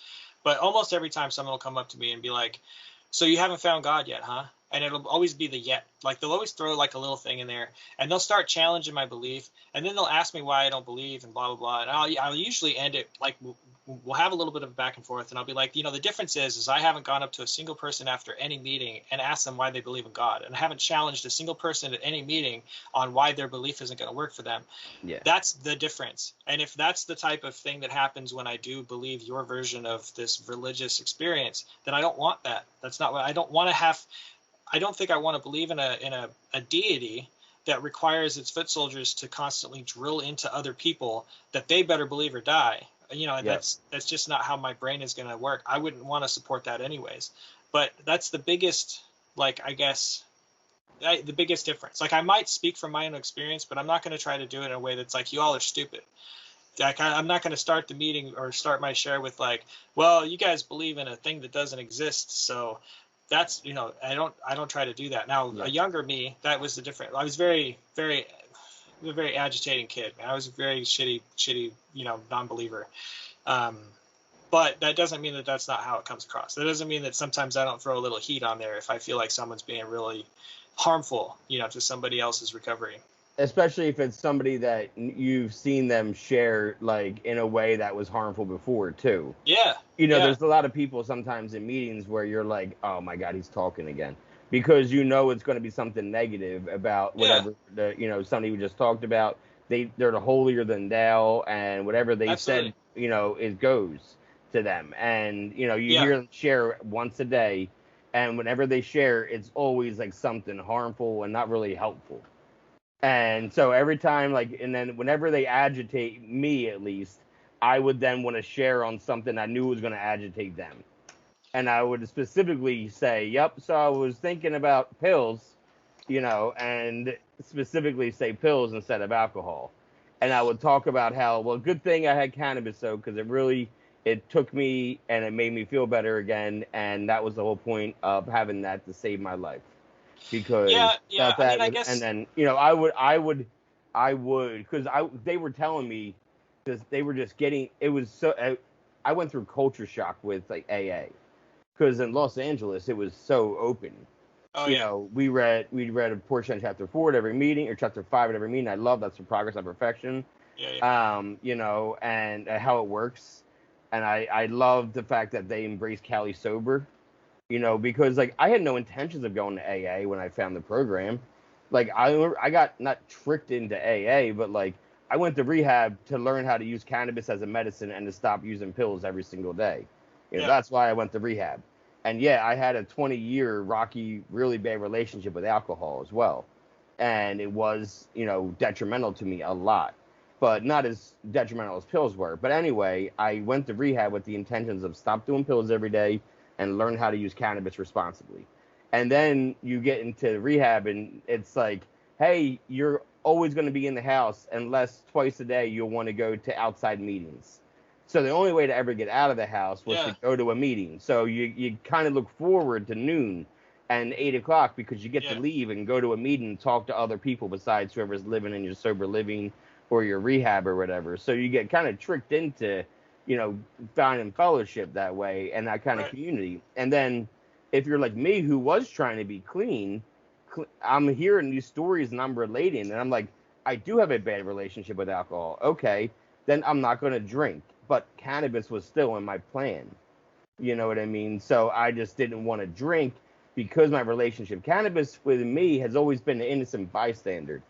but almost every time someone will come up to me and be like, "So you haven't found God yet, huh?" And it'll always be the yet. Like, they'll always throw like a little thing in there, and they'll start challenging my belief, and then they'll ask me why I don't believe, and blah blah blah. And I'll usually end it like, we'll have a little bit of back and forth, and I'll be like, the difference is I haven't gone up to a single person after any meeting and asked them why they believe in God, and I haven't challenged a single person at any meeting on why their belief isn't going to work for them. Yeah, that's the difference. And if that's the type of thing that happens when I do believe your version of this religious experience, then I don't want that. That's not what I don't want to have. I don't think I want to believe in a deity that requires its foot soldiers to constantly drill into other people that they better believe or die. That's just not how my brain is going to work. I wouldn't want to support that anyways. But that's the biggest, like, I guess, the biggest difference. Like, I might speak from my own experience, but I'm not going to try to do it in a way that's like, you all are stupid. Like, I'm not going to start the meeting or start my share with like, well, you guys believe in a thing that doesn't exist, so that's, I don't try to do that. Now, a younger me, that was the different. I was very, very, a very agitating kid. I was a very shitty, non-believer. But that doesn't mean that that's not how it comes across. That doesn't mean that sometimes I don't throw a little heat on there if I feel like someone's being really harmful, to somebody else's recovery. Especially if it's somebody that you've seen them share, like, in a way that was harmful before too. Yeah. There's a lot of people sometimes in meetings where you're like, oh my God, he's talking again. because it's going to be something negative about whatever somebody we just talked about. They're the holier than thou, and whatever they Absolutely. said, it goes to them. And you Yeah. hear them share once a day, and whenever they share, it's always like something harmful and not really helpful. And so every time, and then whenever they agitate me, at least, I would then want to share on something I knew was going to agitate them. And I would specifically say, yep, so I was thinking about pills, and specifically say pills instead of alcohol. And I would talk about how, well, good thing I had cannabis, though, because it took me and it made me feel better again. And that was the whole point of having that, to save my life. Because yeah. I mean, I guess. And then, I would, because they were telling me, because they were just getting, it was so, I went through culture shock with like AA. Because in Los Angeles, it was so open. Oh, we read a portion of chapter 4 at every meeting, or chapter 5 at every meeting. I love that's for progress, not perfection. Yeah. And how it works. And I love the fact that they embrace Cali sober, because like I had no intentions of going to AA when I found the program. Like I got not tricked into AA, but like I went to rehab to learn how to use cannabis as a medicine and to stop using pills every single day. That's why I went to rehab. And I had a 20-year rocky, really bad relationship with alcohol as well. And it was, detrimental to me a lot, but not as detrimental as pills were. But anyway, I went to rehab with the intentions of stop doing pills every day and learn how to use cannabis responsibly. And then you get into rehab and it's like, hey, you're always going to be in the house unless twice a day you'll want to go to outside meetings. So the only way to ever get out of the house was to go to a meeting. So you kind of look forward to noon and 8 o'clock because you get to leave and go to a meeting and talk to other people besides whoever's living in your sober living or your rehab or whatever. So you get kind of tricked into, finding fellowship that way and that kind of community. And then if you're like me, who was trying to be clean, I'm hearing these stories and I'm relating. And I'm like, I do have a bad relationship with alcohol. Okay, then I'm not going to drink. But cannabis was still in my plan. You know what I mean? So I just didn't want to drink because my relationship. Cannabis with me has always been an innocent bystander.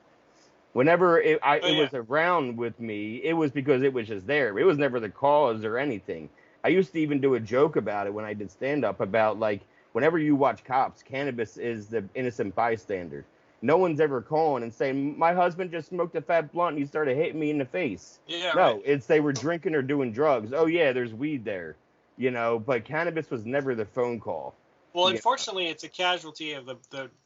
Whenever it was around with me, it was because it was just there. It was never the cause or anything. I used to even do a joke about it when I did stand-up about, like, whenever you watch Cops, cannabis is the innocent bystander. No one's ever calling and saying, my husband just smoked a fat blunt and he started hitting me in the face. No, it's they were drinking or doing drugs. Oh, yeah, there's weed there. But cannabis was never the phone call. Well, unfortunately, it's a casualty of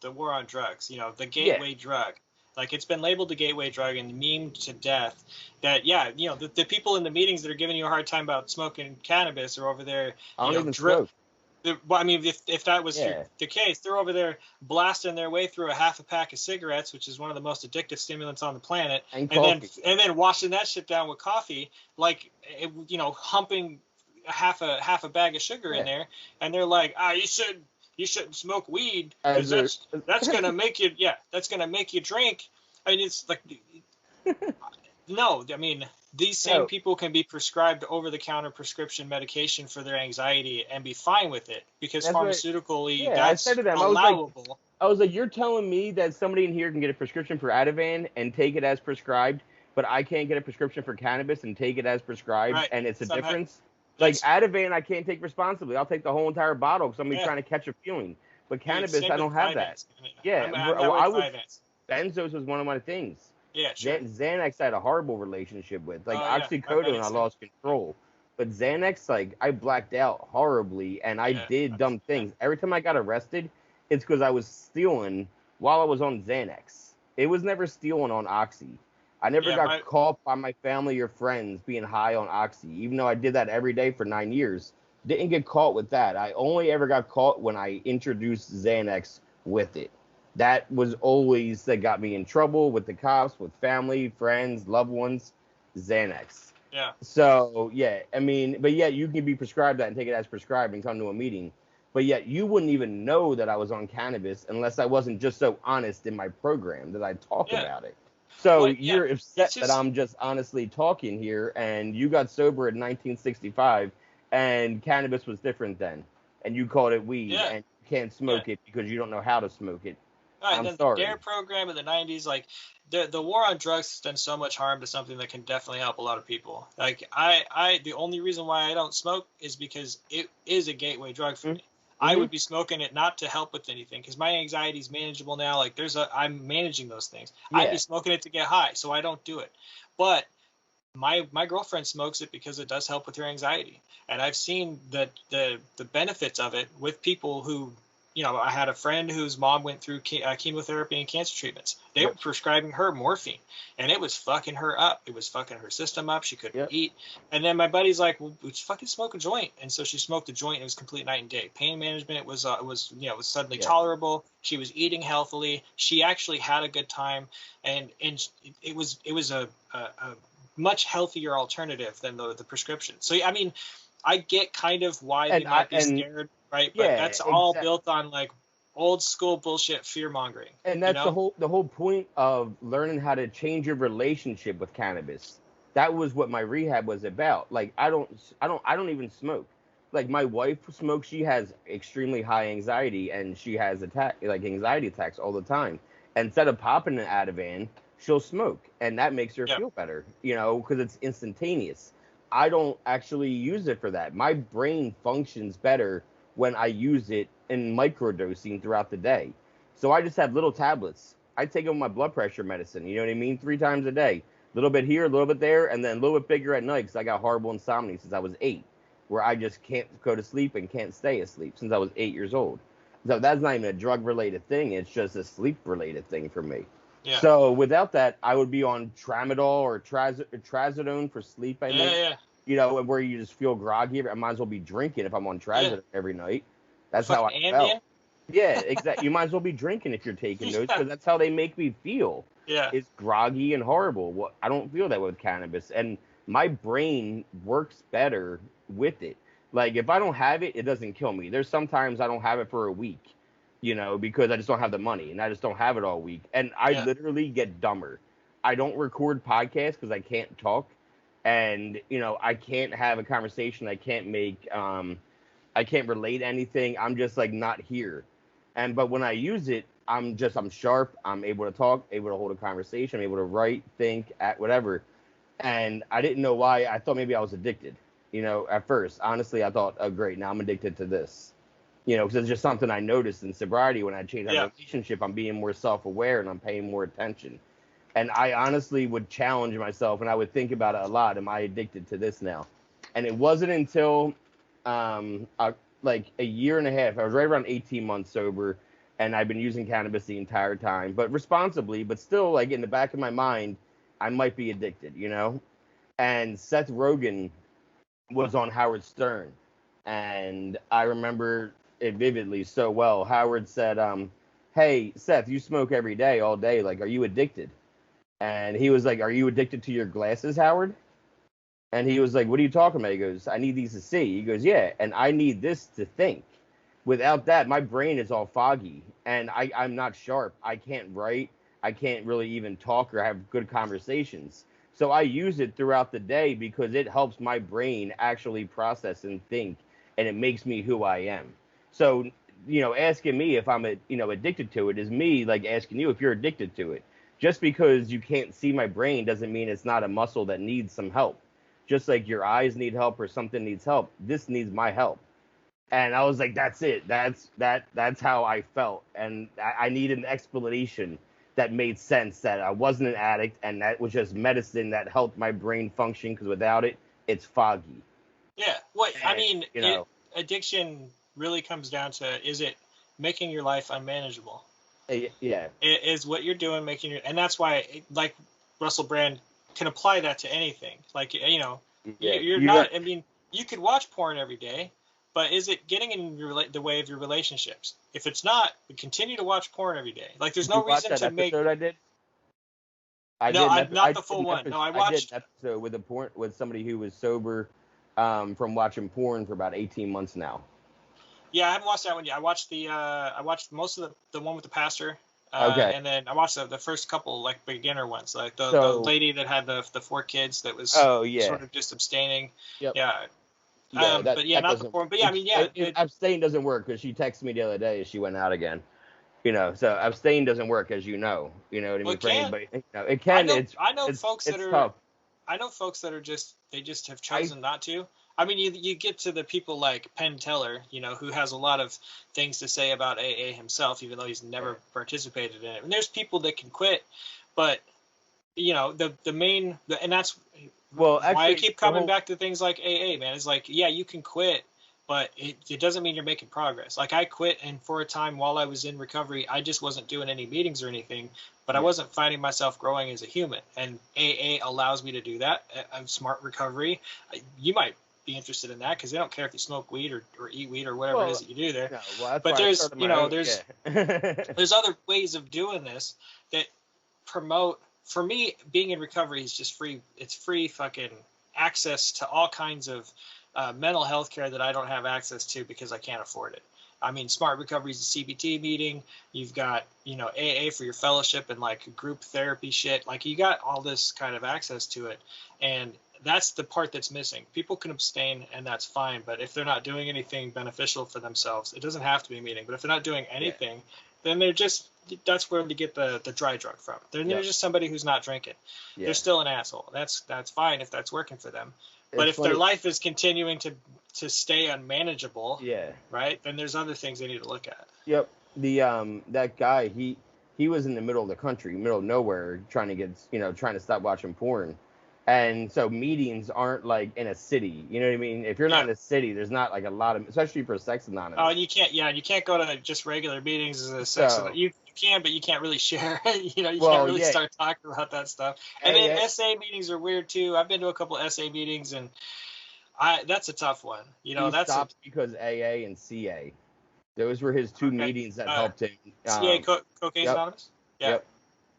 the war on drugs, the gateway drug. Like, it's been labeled the gateway drug and memed to death that, the people in the meetings that are giving you a hard time about smoking cannabis are over there, I don't even smoke. Well, I mean, if that was the case, they're over there blasting their way through a half a pack of cigarettes, which is one of the most addictive stimulants on the planet, and then washing that shit down with coffee, like, humping half a bag of sugar in there, and they're like, you shouldn't smoke weed because that's gonna make you drink. I mean, it's like, no, I mean, these same people can be prescribed over-the-counter prescription medication for their anxiety and be fine with it because pharmaceutically that's allowable. I was like, you're telling me that somebody in here can get a prescription for Ativan and take it as prescribed, but I can't get a prescription for cannabis and take it as prescribed, and it's a difference? Like, Ativan, I can't take responsibly. I'll take the whole entire bottle because somebody's trying to catch a feeling. But cannabis, I don't have that. Benzos was one of my things. Yeah, sure. Xanax I had a horrible relationship with. Like, oxycodone, I lost control. But Xanax, like, I blacked out horribly, and I did dumb things. Every time I got arrested, it's because I was stealing while I was on Xanax. It was never stealing on Oxy. I never got caught by my family or friends being high on Oxy, even though I did that every day for 9 years. Didn't get caught with that. I only ever got caught when I introduced Xanax with it. That was always that got me in trouble with the cops, with family, friends, loved ones, Xanax. Yeah. So, I mean, but you can be prescribed that and take it as prescribed and come to a meeting. But yet you wouldn't even know that I was on cannabis unless I wasn't just so honest in my program that I talk about it. So you're upset that I'm just honestly talking here, and you got sober in 1965, and cannabis was different then, and you called it weed, and can't smoke it because you don't know how to smoke it. All right, I'm then sorry. the DARE program in the 90s, like the war on drugs has done so much harm to something that can definitely help a lot of people. Like the only reason why I don't smoke is because it is a gateway drug for me. Mm-hmm. I would be smoking it not to help with anything because my anxiety is manageable now. Like I'm managing those things. Yeah. I'd be smoking it to get high, so I don't do it. But my girlfriend smokes it because it does help with her anxiety, and I've seen the benefits of it with people who, I had a friend whose mom went through chemotherapy and cancer treatments. They were prescribing her morphine, and it was fucking her up. It was fucking her system up. She couldn't eat. And then my buddy's like, well, just fucking smoke a joint. And so she smoked a joint. And it was complete night and day. Pain management was suddenly tolerable. She was eating healthily. She actually had a good time, and it was a much healthier alternative than the prescription. So I mean, I get kind of why they might be scared, right? But that's all built on like old school bullshit fear mongering. And that's the whole point of learning how to change your relationship with cannabis. That was what my rehab was about. Like I don't even smoke. Like my wife smokes. She has extremely high anxiety, and she has anxiety attacks all the time. And instead of popping an Ativan, she'll smoke, and that makes her feel better, because it's instantaneous. I don't actually use it for that. My brain functions better when I use it in microdosing throughout the day. So I just have little tablets. I take them with my blood pressure medicine, you know what I mean? 3 times a day. A little bit here, a little bit there, and then a little bit bigger at night because I got horrible insomnia since I was 8, where I just can't go to sleep and can't stay asleep since I was 8 years old. So that's not even a drug-related thing. It's just a sleep-related thing for me. Yeah. So without that, I would be on tramadol or trazodone for sleep. I think. Where you just feel groggy. I might as well be drinking if I'm on trazodone every night. That's how I felt. Yeah, exactly. You might as well be drinking if you're taking those because that's how they make me feel. Yeah, it's groggy and horrible. Well, I don't feel that with cannabis, and my brain works better with it. Like if I don't have it, it doesn't kill me. There's sometimes I don't have it for a week. Because I just don't have the money and I just don't have it all week. And I literally get dumber. I don't record podcasts because I can't talk. And, I can't have a conversation. I can't make, I can't relate anything. I'm just like not here. But when I use it, I'm sharp. I'm able to talk, able to hold a conversation. I'm able to write, think, act, whatever. And I didn't know why. I thought maybe I was addicted, at first. Honestly, I thought, oh, great. Now I'm addicted to this. Because it's just something I noticed in sobriety when I changed my relationship. I'm being more self-aware and I'm paying more attention. And I honestly would challenge myself and I would think about it a lot. Am I addicted to this now? And it wasn't until like a year and a half. I was right around 18 months sober and I've been using cannabis the entire time, but responsibly, but still like in the back of my mind, I might be addicted, And Seth Rogen was on Howard Stern. And I remember it vividly so well. Howard said, hey, Seth, you smoke every day, all day. Like, are you addicted? And he was like, are you addicted to your glasses, Howard? And he was like, what are you talking about? He goes, I need these to see. He goes, yeah, and I need this to think. Without that, my brain is all foggy, and I'm not sharp. I can't write. I can't really even talk or have good conversations. So I use it throughout the day because it helps my brain actually process and think, and it makes me who I am. So, asking me if I'm, addicted to it is me like asking you if you're addicted to it. Just because you can't see my brain doesn't mean it's not a muscle that needs some help. Just like your eyes need help or something needs help, this needs my help. And I was like, that's it. That's how I felt. And I needed an explanation that made sense, that I wasn't an addict and that was just medicine that helped my brain function, because without it, it's foggy. Yeah. Addiction really comes down to, is it making your life unmanageable? Yeah. Is what you're doing making your, and that's why, like Russell Brand can apply that to anything. Like, you're not, I mean, you could watch porn every day, but is it getting in the way of your relationships? If it's not, continue to watch porn every day. Like, there's no reason to make. I did. Not the full one. No, I watched an episode with somebody who was sober from watching porn for about 18 months now. Yeah, I haven't watched that one yet. I watched most of the one with the pastor. Okay. And then I watched the first couple like beginner ones, like the lady that had the 4 kids that was sort of just abstaining. Yep. Yeah. Yeah, But yeah, that not the doesn't. porn. But yeah, I mean, yeah, Abstain doesn't work because she texted me the other day. She went out again. So abstain doesn't work, as you know. You know what I well, mean? it For can. anybody, it can. I know folks that It's are. tough. I know folks that are they just have I chosen not to. I mean, you get to the people like Penn Teller, who has a lot of things to say about AA himself, even though he's never participated in it. And there's people that can quit, but and that's well, why I actually, keep coming back to things like AA, man. It's like, yeah, you can quit, but it doesn't mean you're making progress. Like I quit, and for a time while I was in recovery, I just wasn't doing any meetings or anything, but I wasn't finding myself growing as a human. And AA allows me to do that. I'm smart recovery. You might be interested in that because they don't care if you smoke weed or eat weed or whatever it is that you do there. No, well, that's But why there's, I started my own. there's other ways of doing this that promote. For me, being in recovery is just free. It's free fucking access to all kinds of mental health care that I don't have access to because I can't afford it. I mean, Smart Recovery is a CBT meeting. You've got, AA for your fellowship and like group therapy shit. Like you got all this kind of access to it. And that's the part that's missing. People can abstain and that's fine. But if they're not doing anything beneficial for themselves, it doesn't have to be a meeting. But if they're not doing anything, then that's where they get the dry drug from. They're just somebody who's not drinking. They're still an asshole. That's fine if that's working for them. But if their life is continuing to stay unmanageable, right, then there's other things they need to look at. Yep. That guy, he was in the middle of the country, middle of nowhere, trying to stop watching porn. And so meetings aren't like in a city. You know what I mean? If you're not in a city, there's not like a lot of, especially for Sex Anonymous. Oh, and you can't go to just regular meetings as a sex. You can, but you can't really share. You can't really start talking about that stuff. And then SA meetings are weird too. I've been to a couple of SA meetings, and that's a tough one. That's stopped because AA and CA. Those were his two meetings that helped him. CA, Cocaine Anonymous? Yeah. Yep.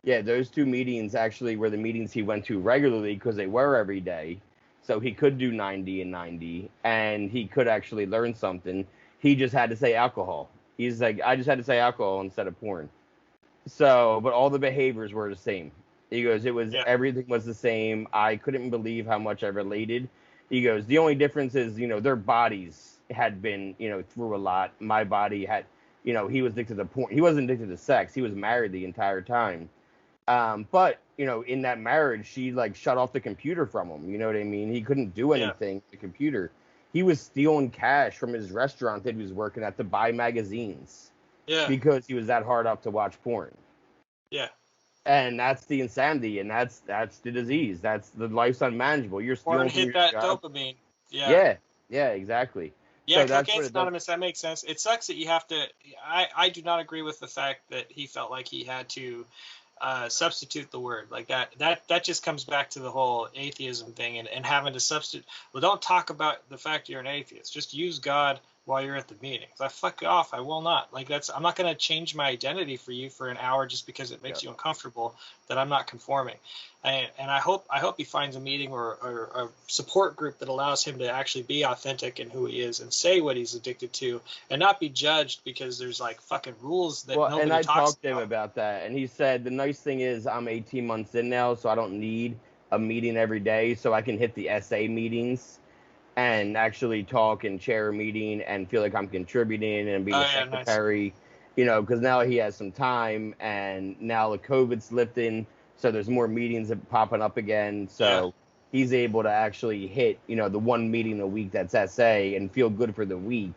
Yeah, those two meetings actually were the meetings he went to regularly because they were every day. So he could do 90 and 90, and he could actually learn something. He just had to say alcohol. He's like, I just had to say alcohol instead of porn. So, but all the behaviors were the same. He goes, everything was the same. I couldn't believe how much I related. He goes, the only difference is, their bodies had been, through a lot. My body had, he was addicted to porn. He wasn't addicted to sex. He was married the entire time. But, in that marriage, she like shut off the computer from him. You know what I mean? He couldn't do anything with the computer. He was stealing cash from his restaurant that he was working at to buy magazines. Yeah. Because he was that hard up to watch porn. Yeah. And that's the insanity, and that's the disease. That's the life's unmanageable. You're stealing hit that job. Dopamine. Yeah. Yeah, exactly. Yeah, so Cocaine's Anonymous, that makes sense. It sucks that you have to I do not agree with the fact that he felt like he had to substitute the word like that just comes back to the whole atheism thing and having to substitute. Well, don't talk about the fact you're an atheist. Just use God while you're at the meeting. If I fuck off, I will not. Like I'm not going to change my identity for you for an hour just because it makes you uncomfortable that I'm not conforming. And I hope he finds a meeting or a support group that allows him to actually be authentic in who he is and say what he's addicted to and not be judged because there's like fucking rules that nobody talks about. And I talked to him about that, and he said the nice thing is I'm 18 months in now, so I don't need a meeting every day, so I can hit the SA meetings and actually talk and chair a meeting and feel like I'm contributing and being a secretary, nice. Because now he has some time and now the COVID's lifting, so there's more meetings popping up again. So he's able to actually hit, the one meeting a week that's SA and feel good for the week.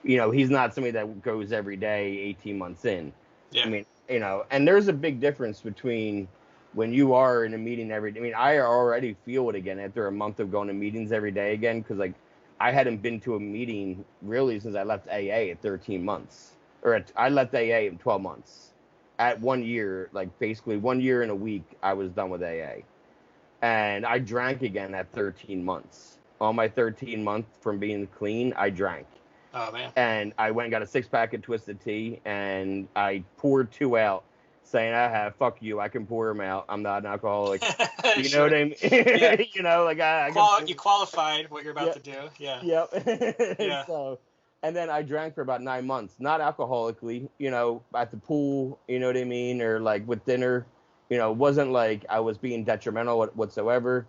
He's not somebody that goes every day 18 months in. Yeah. I mean, and there's a big difference between when you are in a meeting every day. I mean, I already feel it again after a month of going to meetings every day again because, like, I hadn't been to a meeting really since I left AA at 13 months. I left AA in 12 months. At 1 year, like, basically 1 year and a week, I was done with AA. And I drank again at 13 months. On my 13 month from being clean, I drank. Oh, man. And I went and got a 6-pack of Twisted Tea, and I poured 2 out. Saying, fuck you, I can pour them out. I'm not an alcoholic. You know what I mean? Yeah. You qualified what you're about to do. Yeah. Yep. Yeah. So, and then I drank for about 9 months, not alcoholically, at the pool, you know what I mean? Or like with dinner, it wasn't like I was being detrimental whatsoever.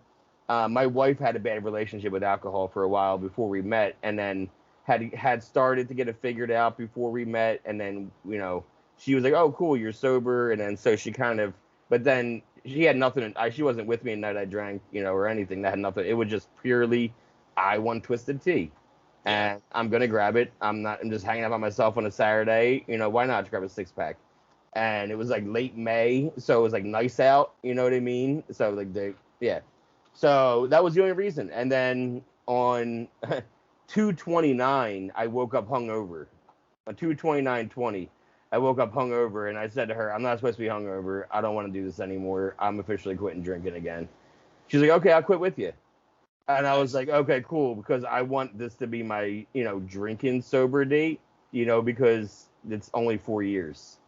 My wife had a bad relationship with alcohol for a while before we met, and then had started to get it figured out before we met, and then she was like, "Oh, cool, you're sober," and then so she kind of, but then she had nothing. She wasn't with me at night I drank, or anything. That had nothing. It was just purely, I want twisted tea, and I'm gonna grab it. I'm just hanging out by myself on a Saturday. Why not grab a 6-pack? And it was like late May, so it was like nice out. You know what I mean? So like yeah. So that was the only reason. And then on 2/29, I woke up hungover. On 2/29/20, I woke up hungover, and I said to her, "I'm not supposed to be hungover. I don't want to do this anymore. I'm officially quitting drinking again." She's like, "Okay, I'll quit with you." And I was like, "Okay, cool," because I want this to be my, drinking sober date, because it's only 4 years.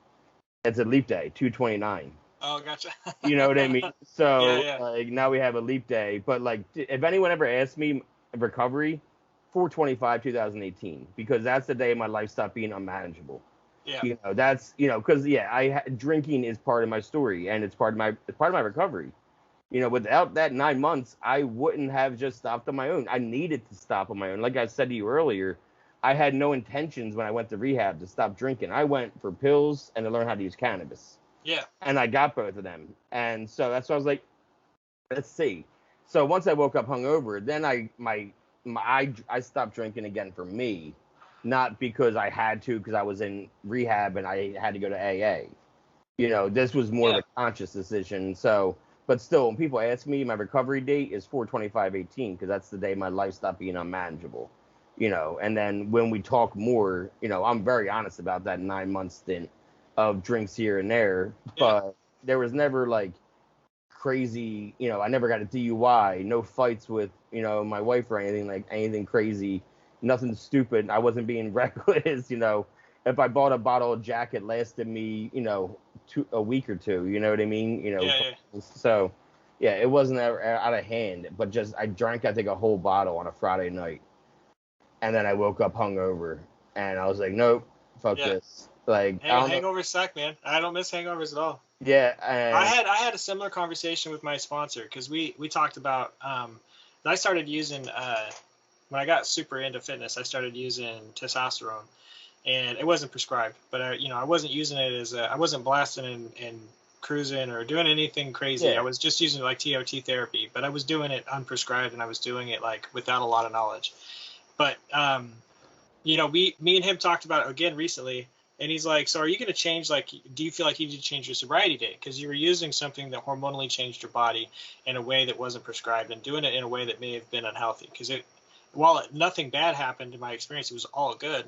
It's a leap day, 2/29. Oh, gotcha. You know what I mean? So Yeah. like now we have a leap day. But like if anyone ever asks me recovery, 4/25/2018, because that's the day my life stopped being unmanageable. Yeah. That's because drinking is part of my story, and it's part of my recovery. Without that 9 months, I wouldn't have just stopped on my own. I needed to stop on my own. Like I said to you earlier, I had no intentions when I went to rehab to stop drinking. I went for pills and to learn how to use cannabis. Yeah. And I got both of them. And so that's why I was like, let's see. So once I woke up hungover, then I stopped drinking again for me, not because I had to, because I was in rehab and I had to go to AA. This was more of a conscious decision. So, but still, when people ask me, my recovery date is 4/25/18, because that's the day my life stopped being unmanageable. And then when we talk more, I'm very honest about that 9 month stint of drinks here and there, but there was never like crazy, I never got a DUI, no fights with, my wife or anything crazy, nothing stupid. I wasn't being reckless. If I bought a bottle of Jack, it lasted me, a week or two, you know what I mean? So yeah, it wasn't out of hand, but just, I drank, I think, a whole bottle on a Friday night. And then I woke up hungover and I was like, nope, fuck this. Like, Hangovers suck, man. I don't miss hangovers at all. Yeah, I had a similar conversation with my sponsor, because we talked about I started using when I got super into fitness, I started using testosterone, and it wasn't prescribed, but I wasn't using it as I wasn't blasting and cruising or doing anything crazy. I was just using it like TOT therapy, but I was doing it unprescribed, and I was doing it like without a lot of knowledge. But me and him talked about it again recently. And he's like, so are you going to change, like, do you feel like you need to change your sobriety date? Because you were using something that hormonally changed your body in a way that wasn't prescribed, and doing it in a way that may have been unhealthy. Because while nothing bad happened in my experience, it was all good.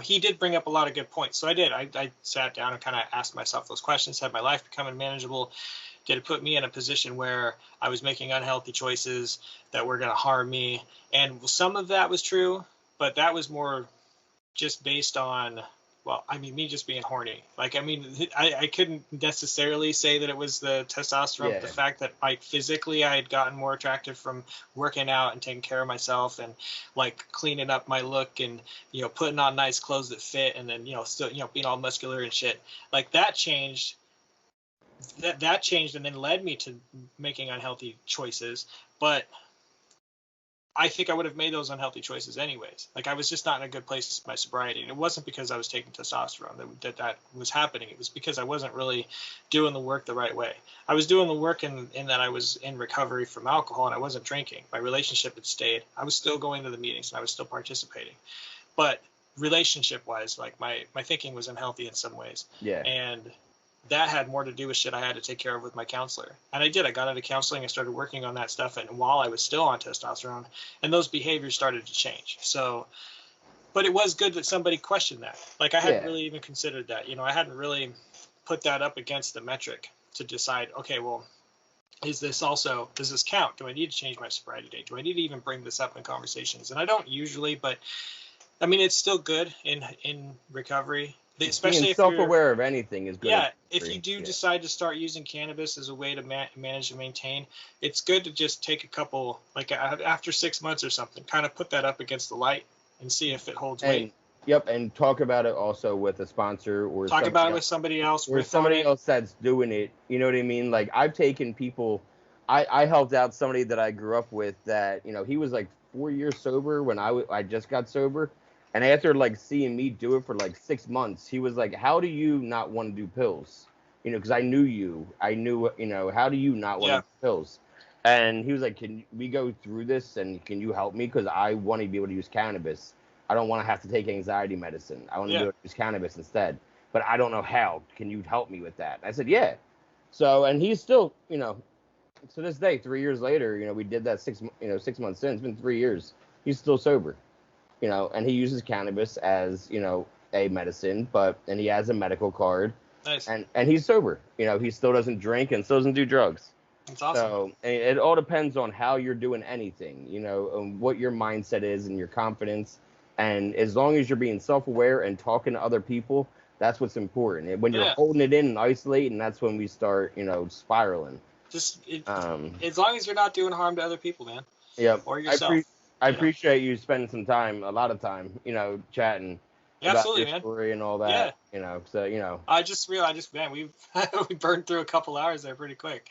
He did bring up a lot of good points. So I did. I sat down and kind of asked myself those questions. Had my life become unmanageable? Did it put me in a position where I was making unhealthy choices that were going to harm me? And some of that was true, but that was more just based on, me just being horny. Like, I couldn't necessarily say that it was the testosterone, the fact that like physically I had gotten more attractive from working out and taking care of myself, and like cleaning up my look, and, putting on nice clothes that fit, and then, still, being all muscular and shit. Like that changed. That changed, and then led me to making unhealthy choices. But I think I would have made those unhealthy choices anyways. Like, I was just not in a good place with my sobriety. And it wasn't because I was taking testosterone that was happening. It was because I wasn't really doing the work the right way. I was doing the work in that I was in recovery from alcohol, and I wasn't drinking. My relationship had stayed. I was still going to the meetings, and I was still participating. But relationship-wise, like, my thinking was unhealthy in some ways. Yeah. And that had more to do with shit I had to take care of with my counselor. And I did. I got into counseling. I started working on that stuff, and while I was still on testosterone, and those behaviors started to change. So, but it was good that somebody questioned that. Like, I hadn't really even considered that. I hadn't really put that up against the metric to decide, okay, well, does this count? Do I need to change my sobriety date? Do I need to even bring this up in conversations? And I don't usually, but it's still good in recovery. Especially being if self-aware of anything is good. Yeah, if you do decide to start using cannabis as a way to manage and maintain, it's good to just take a couple, like after 6 months or something, kind of put that up against the light and see if it holds weight. Yep, and talk about it also with a sponsor, or talk about it with somebody else. Or somebody else that's doing it. You know what I mean? Like, I've taken people I helped out somebody that I grew up with that, he was like 4 years sober when I just got sober. And after like seeing me do it for like 6 months, he was like, how do you not want to do pills? Because I knew you. I knew, how do you not want to Yeah. do pills? And he was like, can we go through this and can you help me? Because I want to be able to use cannabis. I don't want to have to take anxiety medicine. I want to be Yeah. able to use cannabis instead. But I don't know how. Can you help me with that? I said, yeah. So, and he's still, to this day, 3 years later, we did that 6 months in. It's been 3 years. He's still sober, and he uses cannabis as, a medicine, and he has a medical card, Nice. and he's sober. He still doesn't drink and still doesn't do drugs. That's awesome. So it all depends on how you're doing anything, and what your mindset is and your confidence. And as long as you're being self-aware and talking to other people, that's what's important. And when you're Yeah. holding it in and isolating, that's when we start, spiraling. Just as long as you're not doing harm to other people, man. Yeah. Or yourself. I appreciate you spending some time, a lot of time, chatting Yeah, about absolutely, your man. story and all that. So I just realized, man, we we burned through a couple hours there pretty quick.